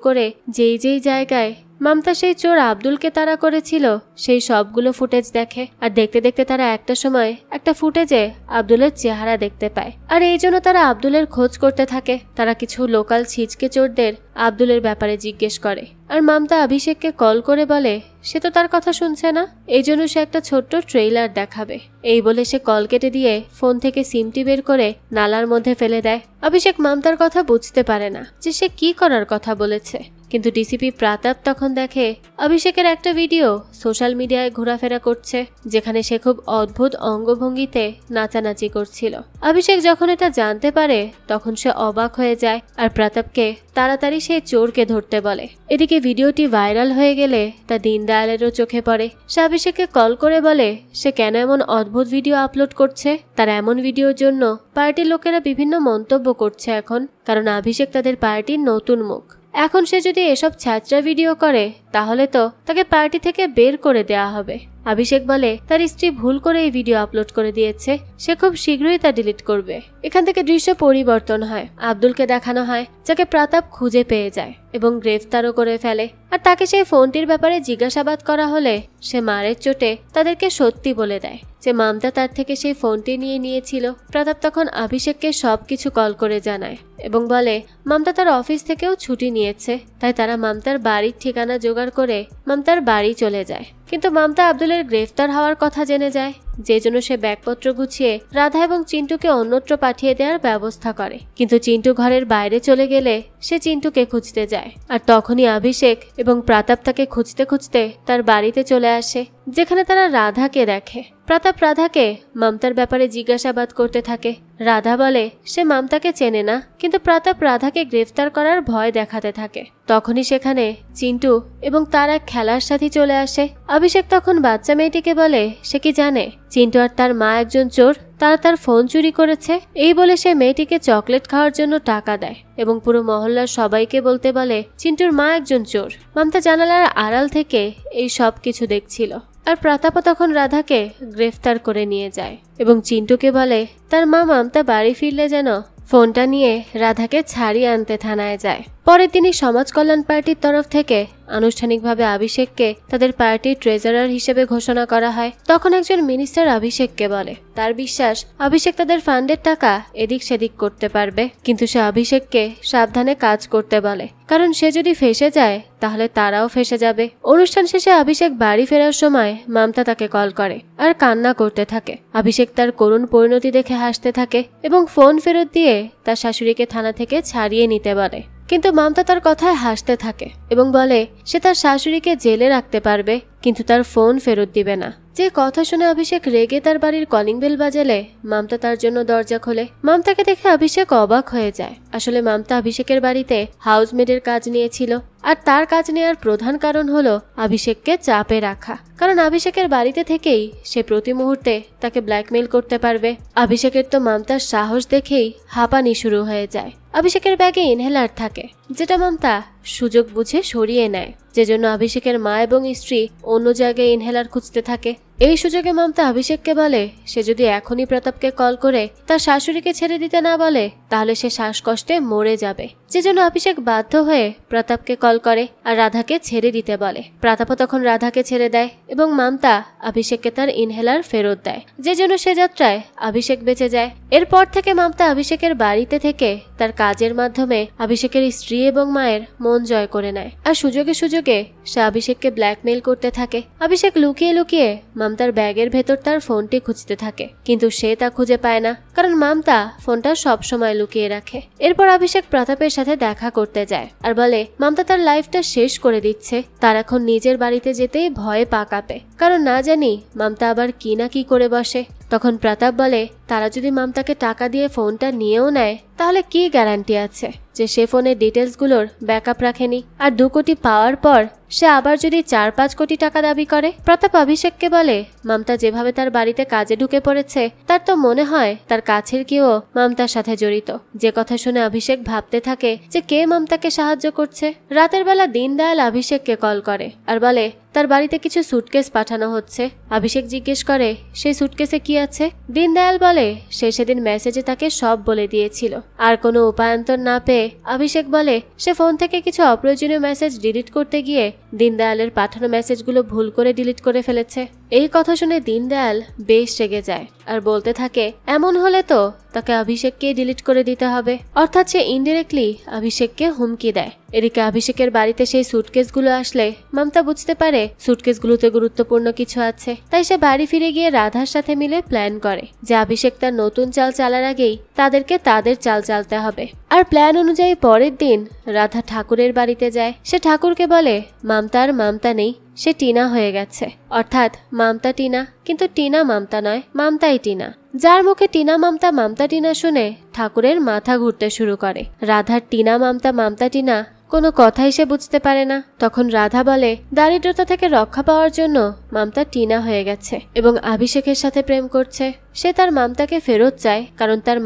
করে যেই যেই জায়গায় মামতা সেই চোর আব্দুলকে তাড়া করেছিল সেই সবগুলো ফুটেজ দেখে। আর দেখতে দেখতে তারা একটা সময় একটা ফুটেজে আব্দুলের চেহারা দেখতে পায়, আর এই জন্য তারা আব্দুলের খোঁজ করতে থাকে। তারা কিছু লোকাল ছিচকে চোরদের আব্দুলের ব্যাপারে জিজ্ঞেস করে, আর মামতা অভিষেককে কল করে বলে সে তো তার কথা শুনছে না, এই জন্য সে একটা ছোট্ট ট্রেইলার দেখাবে। এই বলে সে কল কেটে দিয়ে ফোন থেকে সিমটি বের করে নালার মধ্যে ফেলে দেয়। অভিষেক মামতার কথা বুঝতে পারে না যে সে কি করার কথা বলেছে, কিন্তু ডিসিপি প্রতাপ তখন দেখে অভিষেকের একটা ভিডিও সোশ্যাল মিডিয়ায় ঘোরাফেরা করছে, যেখানে সে খুব অদ্ভুত অঙ্গভঙ্গিতে নাচানাচি করছিল। অভিষেক যখন এটা জানতে পারে তখন সে অবাক হয়ে যায় আর প্রতাপকে তাড়াতাড়ি সেই চোরকে ধরতে বলে। এদিকে ভিডিওটি ভাইরাল হয়ে গেলে তা দীনদয়ালেরও চোখে পড়ে। সে অভিষেককে কল করে বলে সে কেন এমন অদ্ভুত ভিডিও আপলোড করছে। তার এমন ভিডিওর জন্য পার্টির লোকেরা বিভিন্ন মন্তব্য করছে এখন, কারণ অভিষেক তাদের পার্টির নতুন মুখ। এখন সে যদি এসব ছ্যাচরা ভিডিও করে তাহলে তো তাকে পার্টি থেকে বের করে দেয়া হবে। অভিষেক বলে তার স্ত্রী ভুল করে এই ভিডিও আপলোড করে দিয়েছে, সে খুব শীঘ্রই তা ডিলিট করবে। এখান থেকে দৃশ্য পরিবর্তন হয়, আব্দুলকে দেখানো হয় যাকে প্রতাপ খুঁজে পেয়ে যায় এবং গ্রেফতারও করে ফেলে। আর তাকে সেই ফোনটির ব্যাপারে জিজ্ঞাসাবাদ করা হলে সে মারের চোটে তাদেরকে সত্যি বলে দেয় যে মামতা তার থেকে সেই ফোনটি নিয়েছিল। প্রতাপ তখন অভিষেককে সবকিছু কল করে জানায় এবং বলে মামতা তার অফিস থেকেও ছুটি নিয়েছে, তাই তারা মামতার বাড়ির ঠিকানা জোগাড় করে মামতার বাড়ি চলে যায়। কিন্তু মামতা আব্দুলের গ্রেফতার হওয়ার কথা জেনে যায়, যে জন্য সে ব্যাগপত্র গুছিয়ে রাধা এবং চিন্টুকে অন্যত্র পাঠিয়ে দেওয়ার ব্যবস্থা করে। কিন্তু চিন্টু ঘরের বাইরে চলে গেলে সে চিন্টুকে খুঁজতে যায়, আর তখনই অভিষেক এবং প্রতাপ তাকে খুঁজতে খুঁজতে তার বাড়িতে চলে আসে, যেখানে তারা রাধাকে দেখে। প্রতাপ রাধাকে মামতার ব্যাপারে জিজ্ঞাসাবাদ করতে থাকে। রাধা বলে সে মামতাকে চেনে না, কিন্তু প্রতাপ রাধাকে গ্রেফতার করার ভয় দেখাতে থাকে। তখনই সেখানে চিন্টু এবং তার এক খেলার সাথী চলে আসে। অভিষেক তখন বাচ্চা মেয়েটিকে বলে সে কি জানে চিন্টু আর তার মা একজন চোর, তারা তার ফোন চুরি করেছে। এই বলে সে মেয়েটিকে চকলেট খাওয়ার জন্য টাকা দেয় এবং পুরো মহল্লার সবাইকে বলতে বলে চিন্টুর মা একজন চোর। মামতা জানালার আড়াল থেকে এই সব কিছু দেখছিল। আর প্রতাপও তখন রাধাকে গ্রেফতার করে নিয়ে যায় এবং চিন্টুকে বলে তার মা মামতা বাড়ি ফিরলে যেন ফোনটা নিয়ে রাধাকে ছাড়িয়ে আনতে থানায় যায়। পরে তিনি সমাজ কল্যাণ পার্টির তরফ থেকে আনুষ্ঠানিকভাবে অভিষেককে তাদের পার্টির ট্রেজারার হিসেবে ঘোষণা করা হয়। তখন একজন মিনিস্টার অভিষেককে বলে তার বিশ্বাস অভিষেক তাদের ফান্ডের টাকা এদিক সেদিক করতে পারবে, কিন্তু সে অভিষেককে সাবধানে কাজ করতে বলে, কারণ সে যদি ফেঁসে যায় তাহলে তারাও ফেঁসে যাবে। অনুষ্ঠান শেষে অভিষেক বাড়ি ফেরার সময় মামতা তাকে কল করে আর কান্না করতে থাকে। অভিষেক তার করুণ পরিণতি দেখে হাসতে থাকে এবং ফোন ফেরত দিয়ে তার শাশুড়িকে থানা থেকে ছাড়িয়ে নিতে বলে। কিন্তু মামতা তার কথায় হাসতে থাকে এবং বলে সে তার শাশুড়িকে জেলে রাখতে পারবে, কিন্তু তার ফোন ফেরত দিবে না। যে কথা শুনে অভিষেক রেগে তার বাড়ির কলিং বেল বাজালে মামতা তার জন্য দরজা খোলে। মামতাকে দেখে অভিষেক অবাক হয়ে যায়। আসলে মামতা অভিষেকের বাড়িতে হাউসমেডের কাজ নিয়েছিল, আর তার কাজ নেওয়ার প্রধান কারণ হলো অভিষেককে চাপে রাখা। কারণ অভিষেকের বাড়িতে থেকেই সে প্রতি মুহূর্তে তাকে ব্ল্যাকমেইল করতে পারবে। অভিষেকের তো মামতার সাহস দেখেই হাঁপানি শুরু হয়ে যায়। অভিষেকের ব্যাগে ইনহেলার থাকে, যেটা মামতা সুযোগ বুঝে সরিয়ে নেয়, যে জন্য অভিষেকের মা এবং স্ত্রী অন্য জায়গায় ইনহেলার খুঁজতে থাকে। এই সুযোগে মামতা অভিষেককে বলে সে যদি এখনই প্রতাপকে কল করে তার শাশুড়িকে ছেড়ে দিতে না বলে তাহলে সে শ্বাসকষ্টে মরে যাবে। যে জন্য অভিষেক বাধ্য হয়ে প্রতাপকে কল করে আর রাধাকে ছেড়ে দিতে বলে। প্রতাপও তখন রাধাকে ছেড়ে দেয় এবং মামতা অভিষেককে তার ইনহেলার ফেরত দেয়, যে জন্য সে যাত্রায় অভিষেক বেঁচে যায়। এরপর থেকে মামতা অভিষেকের বাড়িতে থেকে তার কাজের মাধ্যমে অভিষেকের স্ত্রী এবং মায়ের মন জয় করে নেয়। আর সুযোগে সুযোগে সে অভিষেককে ব্ল্যাকমেইল করতে থাকে। অভিষেক লুকিয়ে লুকিয়ে মামতার ব্যাগের ভেতর তার ফোনটি খুঁজতে থাকে, কিন্তু সে তা খুঁজে পায় না, কারণ মামতা ফোনটা সবসময় লুকিয়ে রাখে। এরপর অভিষেক প্রতাপের সাথে দেখা করতে যায় আর বলে মামতা তার লাইফটা শেষ করে দিচ্ছে। তার এখন নিজের বাড়িতে যেতেই ভয়ে পা কাঁপে, কারণ না জানি মামতা আবার কি না কি করে বসে। তখন প্রতাপ বলে তারা যদি মামতাকে টাকা দিয়ে ফোনটা নিয়েও নেয় তাহলে কি গ্যারান্টি আছে যে সে ফোনের ডিটেলসগুলোর ব্যাকআপ রাখেনি, আর 2 কোটি পাওয়ার পর সে আবার যদি 4-5 কোটি টাকা দাবি করে। প্রতাপ অভিষেককে বলে মামতা যেভাবে তার বাড়িতে কাজে ঢুকে পড়েছে তার তো মনে হয় তার কাছের কেউ মামতার সাথে জড়িত। যে কথা শুনে অভিষেক ভাবতে থাকে যে কে মামতাকে সাহায্য করছে। রাতের বেলা দীনদয়াল অভিষেককে কল করে আর বলে তার বাড়িতে কিছু সুটকেস পাঠানো হচ্ছে। অভিষেক জিজ্ঞেস করে সেই সুটকেসে কি আছে। দীনদয়াল বলে সে সেদিন মেসেজে তাকে সব বলে দিয়েছিল। আর কোনো উপায়ান্তর না পেয়ে অভিষেক বলে সে ফোন থেকে কিছু অপ্রয়োজনীয় মেসেজ ডিলিট করতে গিয়ে দীনদয়ালের পাঠানো মেসেজগুলো ভুল করে ডিলিট করে ফেলেছে। এই কথা শুনে দীনদয়াল বেশ রেগে যায় আর বলতে থাকে এমন হলে তো তাকে অভিষেককে ডিলিট করে দিতে হবে। অর্থাৎ সে ইনডিরেক্টলি অভিষেককে হুমকি দেয়। এদিকে অভিষেকের বাড়িতে সেই সুটকেসগুলো আসলে মামতা বুঝতে পারে সুটকেসগুলোতে গুরুত্বপূর্ণ কিছু আছে, তাই সে বাড়ি ফিরে গিয়ে রাধার সাথে মিলে প্ল্যান করে যে অভিষেক তার নতুন চাল চালার আগেই তাদেরকে তাদের চাল চালতে হবে। আর প্ল্যান অনুযায়ী পরের দিন রাধা ঠাকুরের বাড়িতে যায়। সে ঠাকুরকে বলে মামতা নেই, সে টিনা হয়ে গেছে। অর্থাৎ মামতা টিনা, কিন্তু টিনা মামতা নয়, মামতাই টিনা। যার মুখে টিনা মামতা টিনা শুনে ঠাকুরের মাথা ঘুরতে শুরু করে। রাধার টিনা মামতা টিনা কোনো কথাই সে বুঝতে পারে না। তখন রাধা বলে দারিদ্রতা থেকে রক্ষা পাওয়ার জন্য মামতা টিনা হয়ে গেছে এবং অভিষেকের সাথে প্রেম করছে। সে তার মামতাকে ফেরত চায়, কারণ তার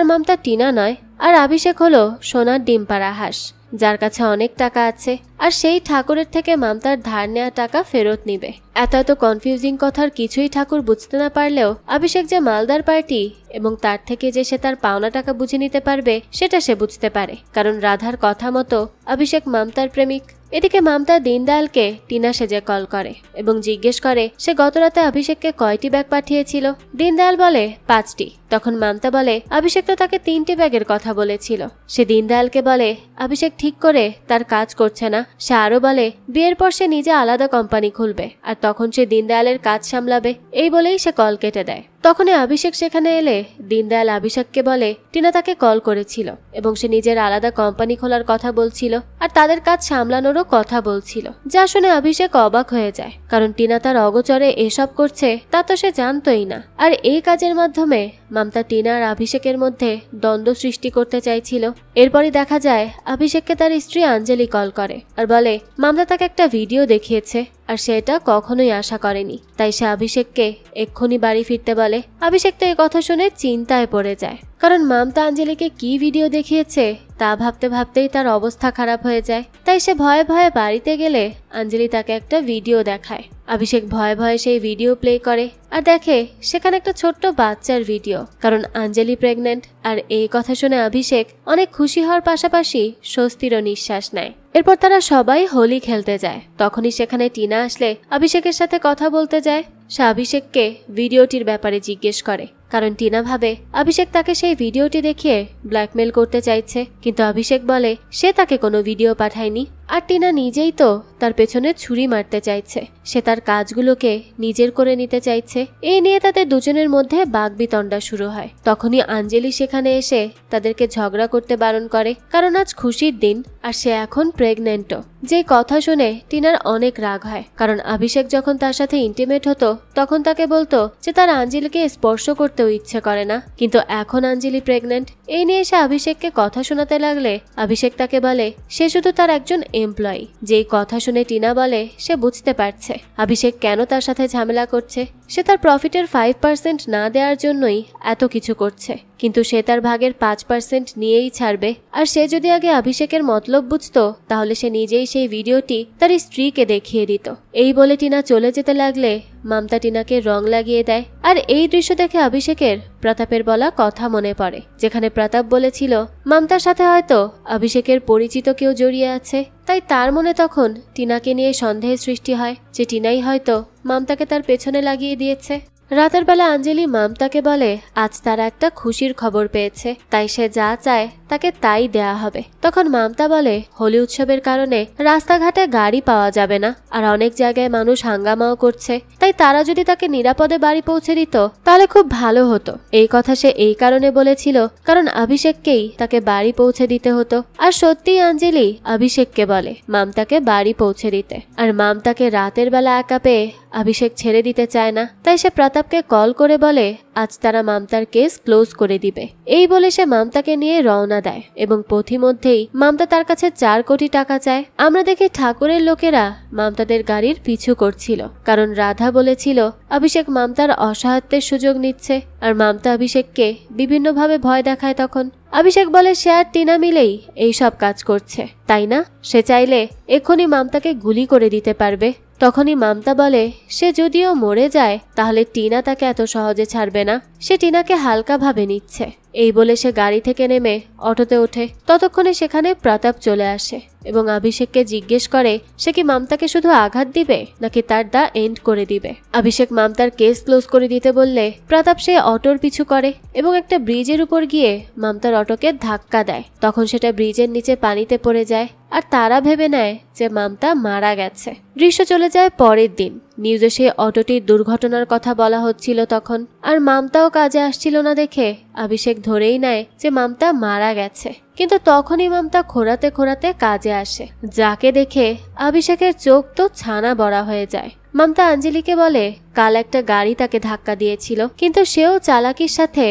মামতা টিনা নয়। আর অভিষেক হলো সোনার ডিম পাড়া হাঁস, যার কাছে অনেক টাকা আছে, আর সেই ঠাকুরের থেকে মামতার ধার নেওয়া টাকা ফেরত নিবে। এত কনফিউজিং কথার কিছুই ঠাকুর বুঝতে না পারলেও অভিষেক যে মালদার পার্টি এবং তার থেকে যে সে তার পাওনা টাকা বুঝে নিতে পারবে সেটা সে বুঝতে পারে, কারণ রাধার কথা মতো অভিষেক মামতার প্রেমিক। এদিকে মামতা দীনদয়ালকে টিনা সেজে কল করে এবং জিজ্ঞেস করে সে গতরাতে অভিষেককে কয়টি ব্যাগ পাঠিয়েছিল। দীনদয়াল বলে 5টি। তখন মামতা বলে অভিষেক তো তাকে 3টি ব্যাগের কথা বলেছিল। সে দীনদয়ালকে বলে অভিষেক ঠিক করে তার কাজ করছে না। সে আরো বলে বিয়ের পর সে নিজে আলাদা কোম্পানি খুলবে আর তখন সে দীনদয়ালের কাজ সামলাবে। এই বলেই সে কল কেটে দেয়। তখনই অভিষেক সেখানে এলে দীনদয়াল অভিষেককে বলে টিনা তাকে কল করেছিল এবং সে নিজের আলাদা কোম্পানি খোলার কথা বলছিল আর তাদের কাজ সামলানোরও কথা বলছিল। যা শুনে অভিষেক অবাক হয়ে যায়, কারণ টিনা তার অগোচরে এসব করছে তা তো সে জানতই না। আর এই কাজের মাধ্যমে মামতা টিনা আর অভিষেকের মধ্যে দ্বন্দ্ব সৃষ্টি করতে চাইছিল। এরপরই দেখা যায় অভিষেককে তার স্ত্রী আঞ্জলি কল করে আর বলে মামতা তাকে একটা ভিডিও দেখিয়েছে আর সেটা কখনোই আশা করেনি, তাই সে অভিষেককে এক্ষুনি বাড়ি ফিরতে বলে। অভিষেক তো এই কথা শুনে চিন্তায় পড়ে যায়, কারণ মামতা আঞ্জলিকে কি ভিডিও দেখিয়েছে তা ভাবতে ভাবতেই তার অবস্থা খারাপ হয়ে যায়। তাই সে ভয়ে ভয়ে বাড়িতে গেলে আঞ্জলি তাকে একটা ভিডিও দেখায়। অভিষেক ভয়ে ভয়ে সেই ভিডিও প্লে করে আর দেখে সেখানে একটা ছোট্ট বাচ্চার ভিডিও, কারণ আঞ্জলি প্রেগনেন্ট। আর এই কথা শুনে অভিষেক অনেক খুশি হওয়ার পাশাপাশি স্বস্তিরও নিঃশ্বাস নেয়। এরপর তারা সবাই হোলি খেলতে যায়। তখনই সেখানে টিনা আসলে অভিষেকের সাথে কথা বলতে যায়। সে অভিষেককে ভিডিওটির ব্যাপারে জিজ্ঞেস করে, কারণ টিনা ভাবে অভিষেক তাকে সেই ভিডিওটি দেখিয়ে ব্ল্যাকমেল করতে চাইছে, কিন্তু অভিষেক বলে সে তাকে কোনো ভিডিও পাঠায়নি আর টিনা নিজেই তো তা তার পেছনে ছুরি মারতে চাইছে, সে তার কাজগুলোকে নিজের করে নিতে চাইছে। এই নিয়ে তাদের দুজনের মধ্যে বাকবিতণ্ডা শুরু হয়। তখনই আঞ্জলি সেখানে এসে তাদেরকে ঝগড়া করতে বারণ করে, কারণ আজ খুশির দিন আর সে এখন প্রেগনেন্টও। যে কথা শুনে টিনার অনেক রাগ হয়, কারণ অভিষেক যখন তার সাথে ইন্টিমেট হতো তখন তাকে বলতো যে তার আঞ্জলিকে স্পর্শ করতেও ইচ্ছে করে না, কিন্তু এখন আঞ্জলি প্রেগনেন্ট। এই নিয়ে সে অভিষেককে কথা শোনাতে লাগলে অভিষেক তাকে বলে সে শুধু তার একজন এমপ্লয়ি। যেই কথা শুনে টিনা বলে সে বুঝতে পারছে অভিষেক কেন তার সাথে ঝামেলা করছে। সে তার প্রফিটের 5% না দেওয়ার জন্যই এত কিছু করছে, কিন্তু সে তার ভাগের 5% নিয়েই ছাড়বে। আর সে যদি আগে অভিষেকের মতলব বুঝতো তাহলে সে নিজেই সেই ভিডিওটি তার স্ত্রীকে দেখিয়ে দিত। এই বলে টিনা চলে যেতে লাগলে মমতা টিনাকে রং লাগিয়ে দেয়। আর এই দৃশ্য দেখে অভিষেকের প্রতাপের বলা কথা মনে পড়ে, যেখানে প্রতাপ বলেছিল মমতার সাথে হয়তো অভিষেকের পরিচিত কেউ জড়িয়ে আছে। তাই তার মনে তখন টিনাকে নিয়ে সন্দেহের সৃষ্টি হয় যে টিনাই হয়তো মমতাকে তার পেছনে লাগিয়ে দিয়েছে। রাতের বেলা আঞ্জলি মমতাকে বলে আজ তারা একটা খুশির খবর পেয়েছে, তাই সে যা চায় তাকে তাই দেয়া হবে। তখন মমতা বলে হোলি উৎসবের কারণে রাস্তাঘাটে গাড়ি পাওয়া যাবে না, আর অনেক জায়গায় মানুষ হাঙ্গামাও করছে, তাই তারা যদি তাকে নিরাপদে বাড়ি পৌঁছে দিত তাহলে খুব ভালো হতো। এই কথা সে এই কারণে বলেছিল কারণ অভিষেককেই তাকে বাড়ি পৌঁছে দিতে হতো। আর সত্যিই আঞ্জলি অভিষেককে বলে মমতাকে বাড়ি পৌঁছে দিতে, আর মমতাকে রাতের বেলা একা পেয়ে অভিষেক ছেড়ে দিতে চায় না, তাই সে প্রতাপকে কল করে বলে আজ তারা মমতার কেস ক্লোজ করে দিবে। এই বলে সে মমতাকে নিয়ে রওনা দেয় এবং পথিমধ্যেই মমতা তার কাছে 4 কোটি টাকা চায়। আমরা দেখি ঠাকুরের লোকেরা মমতাদের গাড়ির পিছু করছিল, কারণ রাধা বলেছিল অভিষেক মমতার অসহায়ত্বের সুযোগ নিচ্ছে, আর মমতা অভিষেককে বিভিন্নভাবে ভয় দেখায়। তখন অভিষেক বলে সে আর টিনা মিলেই এই সব কাজ করছে, তাই না? সে চাইলে এক্ষুনি মমতাকে গুলি করে দিতে পারবে। তখনই মমতা বলে সে যদিও মরে যায় তাহলে টিনা তাকে এত সহজে ছাড়বে না, সে টিনাকে হালকা ভাবে নিচ্ছে। এই বলে সে গাড়ি থেকে নেমে অটোতে ওঠে। ততক্ষণে সেখানে প্রতাপ চলে আসে এবং অভিষেককে জিজ্ঞেস করে সে কি মমতাকে শুধু আঘাত দিবে নাকি তার দা এন্ড করে দিবে। অভিষেক মমতার কেস ক্লোজ করে দিতে বললে প্রতাপ সে অটোর পিছু করে এবং একটা ব্রিজের উপর গিয়ে মমতার অটোকে ধাক্কা দেয়। তখন সেটা ব্রিজের নিচে পানিতে পড়ে যায় আর তারা ভেবে নেয় যে মমতা মারা গেছে। দৃশ্য চলে যায় পরের দিন। নিউজে সেই অটোটির দুর্ঘটনার কথা বলা হচ্ছিল তখন, আর মমতাও কাজে আসছিল না দেখে অভিষেক ধরেই নেয় যে মমতা মারা গেছে। কিন্তু তখনই মমতা খোঁড়াতে খোঁড়াতে কাজে আসে, যাকে দেখে অভিষেকের চোখ তো ছানা বড়া হয়ে যায়। মমতা আঞ্জলিকে বলে কাল একটা গাড়ি তাকে ধাক্কা দিয়েছিল, কিন্তু সেও চালাকির সাথে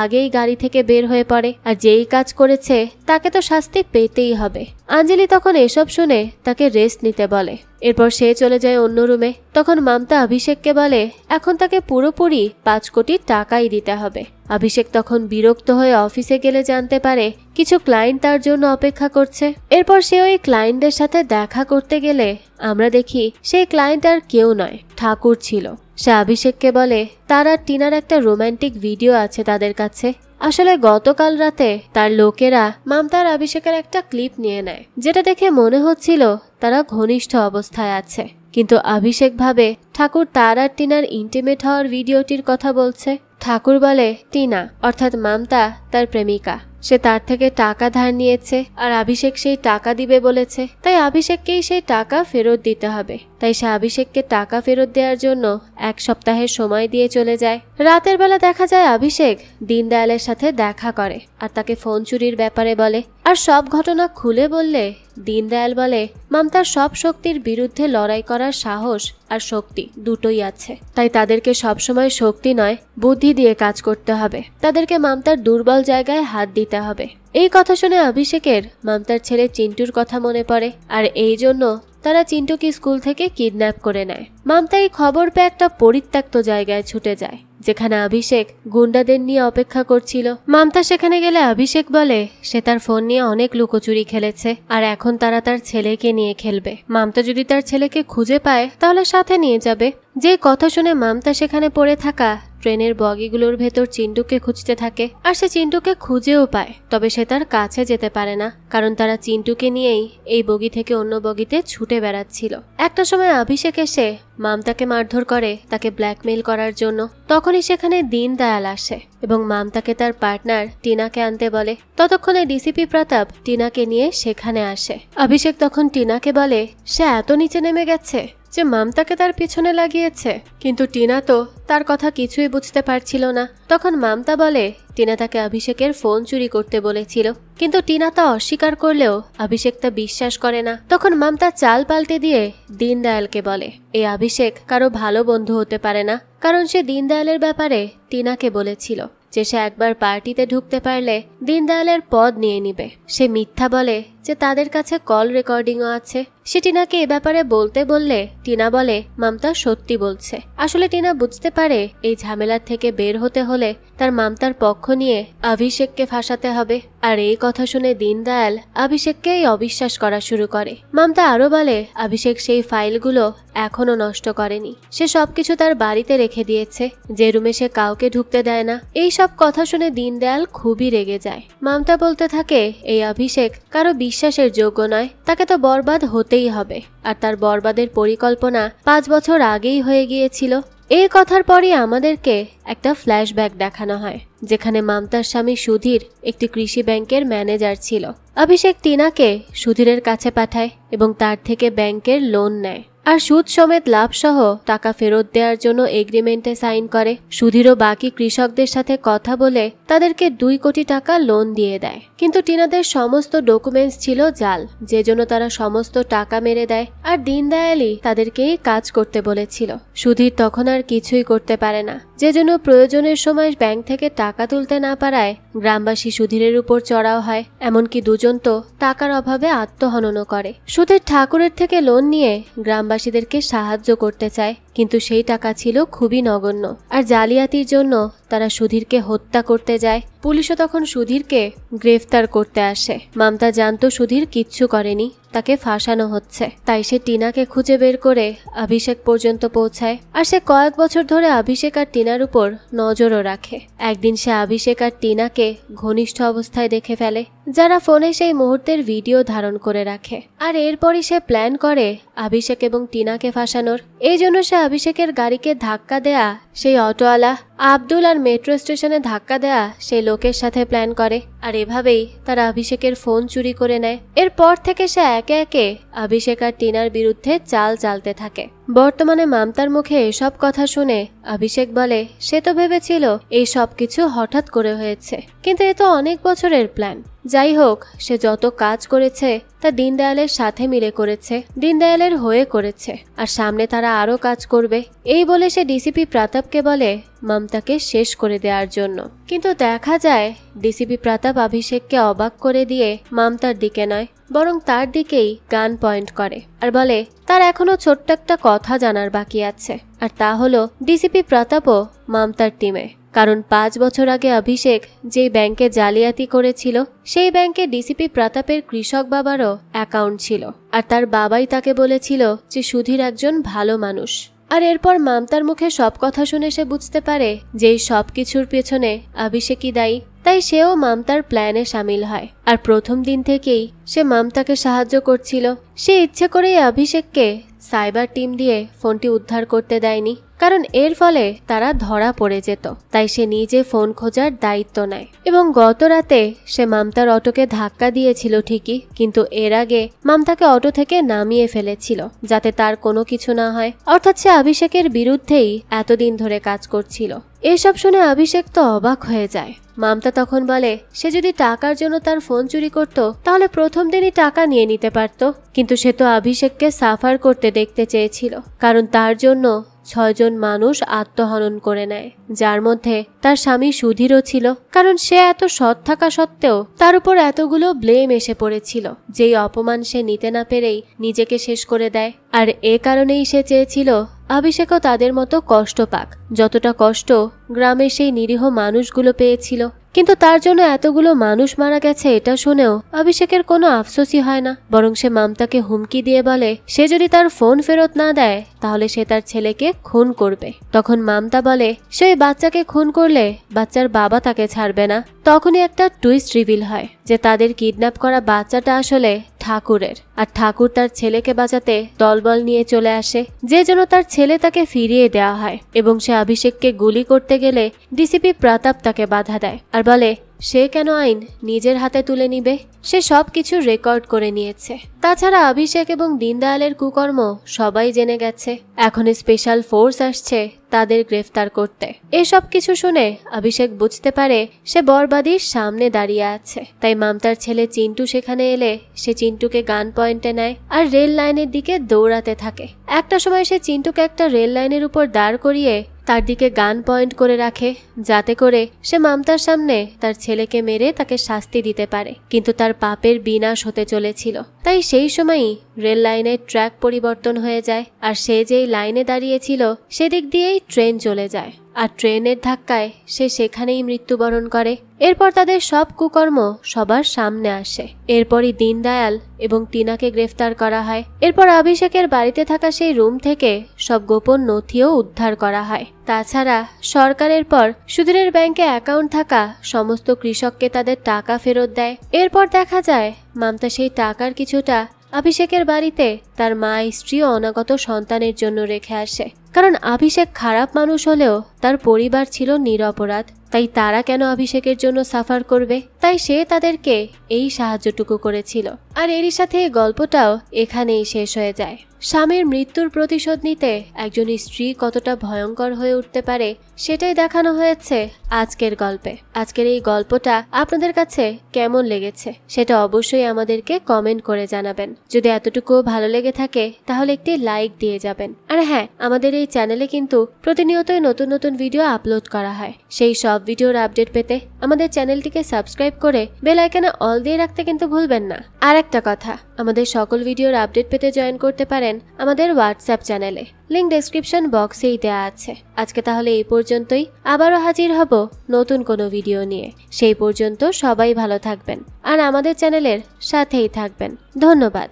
আগেই গাড়ি থেকে বের হয়ে পড়ে, আর যেই কাজ করেছে তাকে তো শাস্তি পেতেই হবে। আঞ্জলি তখন এসব শুনে তাকে রেস্ট নিতে বলে। এরপর সে চলে যায় অন্য রুমে। তখন মমতা অভিষেককে বলে এখন তাকে পুরোপুরি 5 কোটি টাকাই দিতে হবে। অভিষেক তখন বিরক্ত হয়ে অফিসে গেলে জানতে পারে কিছু ক্লায়েন্ট তার জন্য অপেক্ষা করছে। এরপর সে ওই ক্লায়েন্টদের সাথে দেখা করতে গেলে আমরা দেখি সেই ক্লায়েন্ট আর কেউ নয়, ঠাকুর ছিল। সে অভিষেককে বলে তার আর টিনার একটা রোমান্টিক ভিডিও আছে তাদের কাছে। আসলে গতকাল রাতে তার লোকেরা মমতার অভিষেকের একটা ক্লিপ নিয়ে নেয়, যেটা দেখে মনে হচ্ছিল তারা ঘনিষ্ঠ অবস্থায় আছে, কিন্তু অভিষেক ভাবে ঠাকুর তার আর টিনার ইন্টিমেট হওয়ার ভিডিওটির কথা বলছে। ঠাকুর বলে টিনা অর্থাৎ মমতা তার প্রেমিকা, সে তার থেকে টাকা ধার নিয়েছে আর অভিষেক সেই টাকা দিবে বলেছে, তাই অভিষেককেই সেই টাকা ফেরত দিতে হবে। তাই সে অভিষেককে টাকা ফেরত দেওয়ার জন্য 1 সপ্তাহের সময় দিয়ে চলে যায়। রাতের বেলা দেখা যায় অভিষেক দীনদয়ালের সাথে দেখা করে আর তাকে ফোন চুরির ব্যাপারে বলে, আর সব ঘটনা খুলে বললে দীনদয়াল বলে মমতার সব শক্তির বিরুদ্ধে লড়াই করার সাহস আর শক্তি দুটোই আছে, তাই তাদেরকে সবসময় শক্তি নয় বুদ্ধি দিয়ে কাজ করতে হবে, তাদেরকে মমতার দুর্বল জায়গায় হাত দিতে হবে। এই কথা শুনে অভিষেকের মমতার ছেলে চিন্টুর কথা মনে পড়ে, আর এই জন্য তারা চিন্টুকে স্কুল থেকে কিডন্যাপ করে নেয়। মমতা এই খবর পেয়ে একটা পরিত্যক্ত জায়গায় ছুটে যায়, যেখানে অভিষেক গুন্ডাদের নিয়ে অপেক্ষা করছিল। মমতা সেখানে গেলে অভিষেক বলে সে তার ফোন নিয়ে অনেক লুকোচুরি খেলেছে আর এখন তারা তার ছেলেকে নিয়ে খেলবে। মমতা যদি তার ছেলেকে খুঁজে পায় তাহলে সাথে নিয়ে যাবে। যে কথা শুনে মমতা সেখানে পড়ে থাকা ট্রেনের বগিগুলোর ভেতর চিন্টুকে খুঁজতে থাকে আর সে চিন্টুকে খুঁজেও পায়। তবে সে তার কাছে যেতে পারে না, কারণ তারা চিন্টুকে নিয়েই এই বগি থেকে অন্য বগিতে ছুটে বেড়াচ্ছিল। একটা সময় অভিষেক এসে মামতাকে মারধর করে তাকে ব্ল্যাকমেইল করার জন্য। তখনই সেখানে দীনদয়াল আসে এবং মামতাকে তার পার্টনার টিনাকে আনতে বলে। ততক্ষণে ডিসিপি প্রতাপ টিনাকে নিয়ে সেখানে আসে। অভিষেক তখন টিনাকে বলে সে এত নিচে নেমে গেছে যে মামতাকে তার পিছনে লাগিয়েছে, কিন্তু টিনা তো তার কথা কিছুই বুঝতে পারছিল না। তখন মামতা বলে টিনা তাকে অভিষেকের ফোন চুরি করতে বলেছিল, কিন্তু টিনা তা অস্বীকার করলেও অভিষেক তা বিশ্বাস করে না। তখন মামতা চাল পাল্টে দিয়ে দীনদয়ালকে বলে এই অভিষেক কারো ভালো বন্ধু হতে পারে না, কারণ সে দীনদয়ালের ব্যাপারে টিনাকে বলেছিল যে সে একবার পার্টিতে ঢুকতে পারলে দীনদয়ালের পদ নিয়ে নিবে। সে মিথ্যা বলে যে তাদের কাছে কল রেকর্ডিংও আছে। সে টিনাকে এ ব্যাপারে বলতে বললে টিনা বলে মামতা সত্যি বলছে। আসলে টিনা বুঝতে পারে এই ঝামেলার থেকে বের হতে হলে তার মামতার পক্ষ নিয়ে অভিষেককে ফাঁসাতে হবে। আর এই কথা শুনে দীনদয়াল অভিষেককেই অবিশ্বাস করা শুরু করে। মামতা আরো বলে অভিষেক সেই ফাইলগুলো এখনো নষ্ট করেনি, সে সবকিছু তার বাড়িতে রেখে দিয়েছে, যে রুমে সে কাউকে ঢুকতে দেয় না। এই সব কথা শুনে দীনদয়াল খুবই রেগে যায়। মামতা বলতে থাকে এই অভিষেক কারো বিশ্বাসের যোগ্য নয়, তাকে তো বরবাদ হতেই হবে। আর তার বরবাদের পরিকল্পনা 5 বছর আগেই হয়ে গিয়েছিল। এই কথার পরই আমাদেরকে একটা ফ্ল্যাশব্যাক দেখানো হয়, যেখানে মামতার স্বামী সুধীর একটি কৃষি ব্যাংকের ম্যানেজার ছিল। অভিষেক টিনাকে সুধীরের কাছে পাঠায় এবং তার থেকে ব্যাংকের লোন নেয় আর সুদ সমেত লাভ সহ টাকা ফেরত দেওয়ার জন্য এগ্রিমেন্টে সাইন করে। সুধীরও বাকি কৃষকদের সাথে কথা বলে তাদেরকে 2 কোটি টাকা লোন দিয়ে দেয়, কিন্তু টিনাদের সমস্ত ডকুমেন্টস ছিল জাল, যে জন্য তারা সমস্ত টাকা মেরে দেয়। আর দীনদয়ালই তাদেরকেই কাজ করতে বলেছিল। সুধীর তখন আর কিছুই করতে পারে না, যে জন্য প্রয়োজনের সময় ব্যাংক থেকে টাকা তুলতে না পারায় গ্রামবাসী সুধীরের উপর চড়াও হয়। এমনকি দুজন তো টাকার অভাবে আত্মহননও করে। সুধীর ঠাকুরের থেকে লোন নিয়ে গ্রামবাসীদেরকে সাহায্য করতে চায়, কিন্তু সেই টাকা ছিল খুবই নগণ্য। আর জালিয়াতির জন্য তারা সুধীরকে হত্যা করতে যায়। পুলিশও তখন সুধীরকে গ্রেফতার করতে আসে। মামতা জানতো সুধীর কিচ্ছু করেনি, তাকে ফাঁসানো হচ্ছে, তাই সে টিনাকে খুঁজে বের করে অভিষেক পর্যন্ত পৌঁছায়। আর সে কয়েক বছর ধরে অভিষেক আর টিনার উপর নজরও রাখে। একদিন সে অভিষেক আর টিনাকে ঘনিষ্ঠ অবস্থায় দেখে ফেলে, যারা ফোনে সেই মুহূর্তের ভিডিও ধারণ করে রাখে। আর এরপরই সে প্ল্যান করে অভিষেক এবং টিনাকে ফাঁসানোর। এই জন্য সে অভিষেকের গাড়িকে ধাক্কা দেয়া সেই অটোওয়ালা আব্দুল আর মেট্রো স্টেশনে ধাক্কা দেয়া সেই লোকের সাথে প্ল্যান করে। আর এভাবেই তারা অভিষেকের ফোন চুরি করে নেয়। এরপর থেকে সে একে একে অভিষেক আর টিনার বিরুদ্ধে চাল চালতে থাকে। বর্তমানে মামতার মুখে এসব কথা শুনে অভিষেক বলে সে তো ভেবেছিল এই সব কিছু হঠাৎ করে হয়েছে, কিন্তু এ তো অনেক বছরের প্ল্যান। যাই হোক, সে যত কাজ করেছে তা দীনদয়ালের সাথে মিলে করেছে, দীনদয়ালের হয়ে করেছে, আর সামনে তারা আরো কাজ করবে। এই বলে সে ডিসিপি প্রতাপকে বলে মামতাকে শেষ করে দেওয়ার জন্য। কিন্তু দেখা যায় ডিসিপি প্রতাপ অভিষেককে অবাক করে দিয়ে মামতার দিকে নয়, বরং তার দিকেই গান পয়েন্ট করে আর বলে তার এখনো ছোট্ট একটা কথা জানার বাকি আছে, আর তা হলো ডিসিপি প্রতাপও মামতার টিমে। কারণ 5 বছর আগে অভিষেক যেই ব্যাংকে জালিয়াতি করেছিল, সেই ব্যাংকে ডিসিপি প্রতাপের কৃষক বাবারও অ্যাকাউন্ট ছিল। আর তার বাবাই তাকে বলেছিল যে সুধীর একজন ভালো মানুষ। আর এরপর মামতার মুখে সব কথা শুনে সে বুঝতে পারে যে এই সব কিছুর পেছনে অভিষেকই দায়ী। তাই সেও মামতার প্ল্যানে সামিল হয়। আর প্রথম দিন থেকেই সে মামতাকে সাহায্য করছিল। সে ইচ্ছে করেই অভিষেককে সাইবার টিম দিয়ে ফোনটি উদ্ধার করতে দেয়নি, কারণ এর ফলে তারা ধরা পড়ে যেত। তাই সে নিজে ফোন খোঁজার দায়িত্ব নেয় এবং গত রাতে সে মামতার অটোকে ধাক্কা দিয়েছিল ঠিকই, কিন্তু এর আগে মামতাকে অটো থেকে নামিয়ে ফেলেছিল যাতে তার কোনো কিছু না হয়। অর্থাৎ সে অভিষেকের বিরুদ্ধেই এতদিন ধরে কাজ করছিল। এসব শুনে অভিষেক তো অবাক হয়ে যায়। মামতা তখন বলে সে যদি টাকার জন্য তার ফোন চুরি করত তাহলে প্রথম দিনই টাকা নিয়ে নিতে পারত, কিন্তু সে তো অভিষেককে সাফার করতে দেখতে চেয়েছিল, কারণ তার জন্য 6 জন মানুষ আত্মহনন করে নেয়, যার মধ্যে তার স্বামী সুধীরও ছিল। কারণ সে এত সৎ থাকা সত্ত্বেও তার উপর এতগুলো ব্লেম এসে পড়েছিল, যেই অপমান সে নিতে না পেরেই নিজেকে শেষ করে দেয়। আর এ কারণেই সে চেয়েছিল অভিষেকও তাদের মতো কষ্ট পাক, যতটা কষ্ট গ্রামের সেই নিরীহ মানুষগুলো পেয়েছিল। কিন্তু তার জন্য এতগুলো মানুষ মারা গেছে এটা শুনেও অভিষেকের কোনো আফসোসই হয় না, বরং সে মামতাকে হুমকি দিয়ে বলে সে যদি তার ফোন ফেরত না দেয় তাহলে সে তার ছেলেকে খুন করবে। তখন মামতা বলে সে ওই বাচ্চাকে খুন করলে বাচ্চার বাবা তাকে ছাড়বে না। তখনই একটা টুইস্ট রিভিল হয় যে তাদের কিডন্যাপ করা বাচ্চাটা আসলে ঠাকুরের, আর ঠাকুর তার ছেলেকে বাঁচাতে দলবল নিয়ে চলে আসে, যে জন্য তার ছেলে তাকে ফিরিয়ে দেওয়া হয় এবং সে অভিষেককে গুলি করতে গেলে ডিসিপি প্রতাপ তাকে বাধা দেয় আর বলে সে কেন আইন নিজের হাতে তুলে নিবে, সে সবকিছু রেকর্ড করে নিয়েছে। তাছাড়া অভিষেক এবং দীনদয়ালের কুকর্ম সবাই জেনে গেছে, এখন স্পেশাল ফোর্স আসছে তাদের গ্রেফতার করতে। এসব কিছু শুনে অভিষেক বুঝতে পারে সে বরবাদীর সামনে দাঁড়িয়ে আছে। তাই মামতার ছেলে চিন্টু সেখানে এলে সে চিন্টুকে গান পয়েন্টে নেয় আর রেল লাইনের দিকে দৌড়াতে থাকে। একটা সময় সে চিন্টুকে একটা রেল লাইনের উপর দাঁড় করিয়ে তার দিকে গান পয়েন্ট করে রাখে, যাতে করে সে মামতার সামনে তার ছেলেকে মেরে তাকে শাস্তি দিতে পারে। কিন্তু তার পাপের বিনাশ হতে চলেছিল, তাই সেই সময়ই রেল লাইনের ট্র্যাক পরিবর্তন হয়ে যায় আর সে যেই লাইনে দাঁড়িয়েছিল সেদিক দিয়েই ট্রেন চলে যায় আর ট্রেনের ধাক্কায় সে সেখানেই মৃত্যুবরণ করে। এরপর তাদের সব কুকর্ম সবার সামনে আসে। এরপরই দীনদয়াল এবং টিনাকে গ্রেফতার করা হয়। এরপর অভিষেকের বাড়িতে থাকা সেই রুম থেকে সব গোপন নথিও উদ্ধার করা হয়। তাছাড়া সরকারের পর সুধীরের ব্যাংকে অ্যাকাউন্ট থাকা সমস্ত কৃষককে তাদের টাকা ফেরত দেয়। এরপর দেখা যায় মামতা সেই টাকার কিছুটা অভিষেকের বাড়িতে তার মা, স্ত্রী ও অনাগত সন্তানের জন্য রেখে আসে। কারণ অভিষেক খারাপ মানুষ হলেও তার পরিবার ছিল নিরপরাধ, তাই তারা কেন অভিষেকের জন্য সাফার করবে, তাই সে তাদেরকে এই সাহায্যটুকু করেছিল। আর এরই সাথে এই গল্পটাও এখানেই শেষ হয়ে যায়। স্বামীর মৃত্যুর প্রতিশোধ নিতে একজন স্ত্রী কতটা ভয়ঙ্কর হয়ে উঠতে পারে সেটাই দেখানো হয়েছে আজকের গল্পে। আজকের এই গল্পটা আপনাদের কাছে কেমন লেগেছে সেটা অবশ্যই আমাদেরকে কমেন্ট করে জানাবেন। যদি এতটুকু ভালো লেগে থাকে তাহলে একটি লাইক দিয়ে যাবেন। আর হ্যাঁ, আমাদের এই চ্যানেলে কিন্তু প্রতিনিয়তই নতুন নতুন ভিডিও আপলোড করা হয়। সেই সব ভিডিওর আপডেট পেতে আমাদের চ্যানেলটিকে সাবস্ক্রাইব করে বেল আইকনে অল দিয়ে রাখতে কিন্তু ভুলবেন না। আর একটা কথা, আমাদের সকল ভিডিওর আপডেট পেতে জয়েন করতে পারেন আমাদের হোয়াটসঅ্যাপ চ্যানেলে, লিংক ডেসক্রিপশন বক্সেই দেওয়া আছে। আজকে তাহলে এই পর্যন্তই, আবারও হাজির হব নতুন কোনো ভিডিও নিয়ে। সেই পর্যন্ত সবাই ভালো থাকবেন আর আমাদের চ্যানেলের সাথেই থাকবেন। ধন্যবাদ।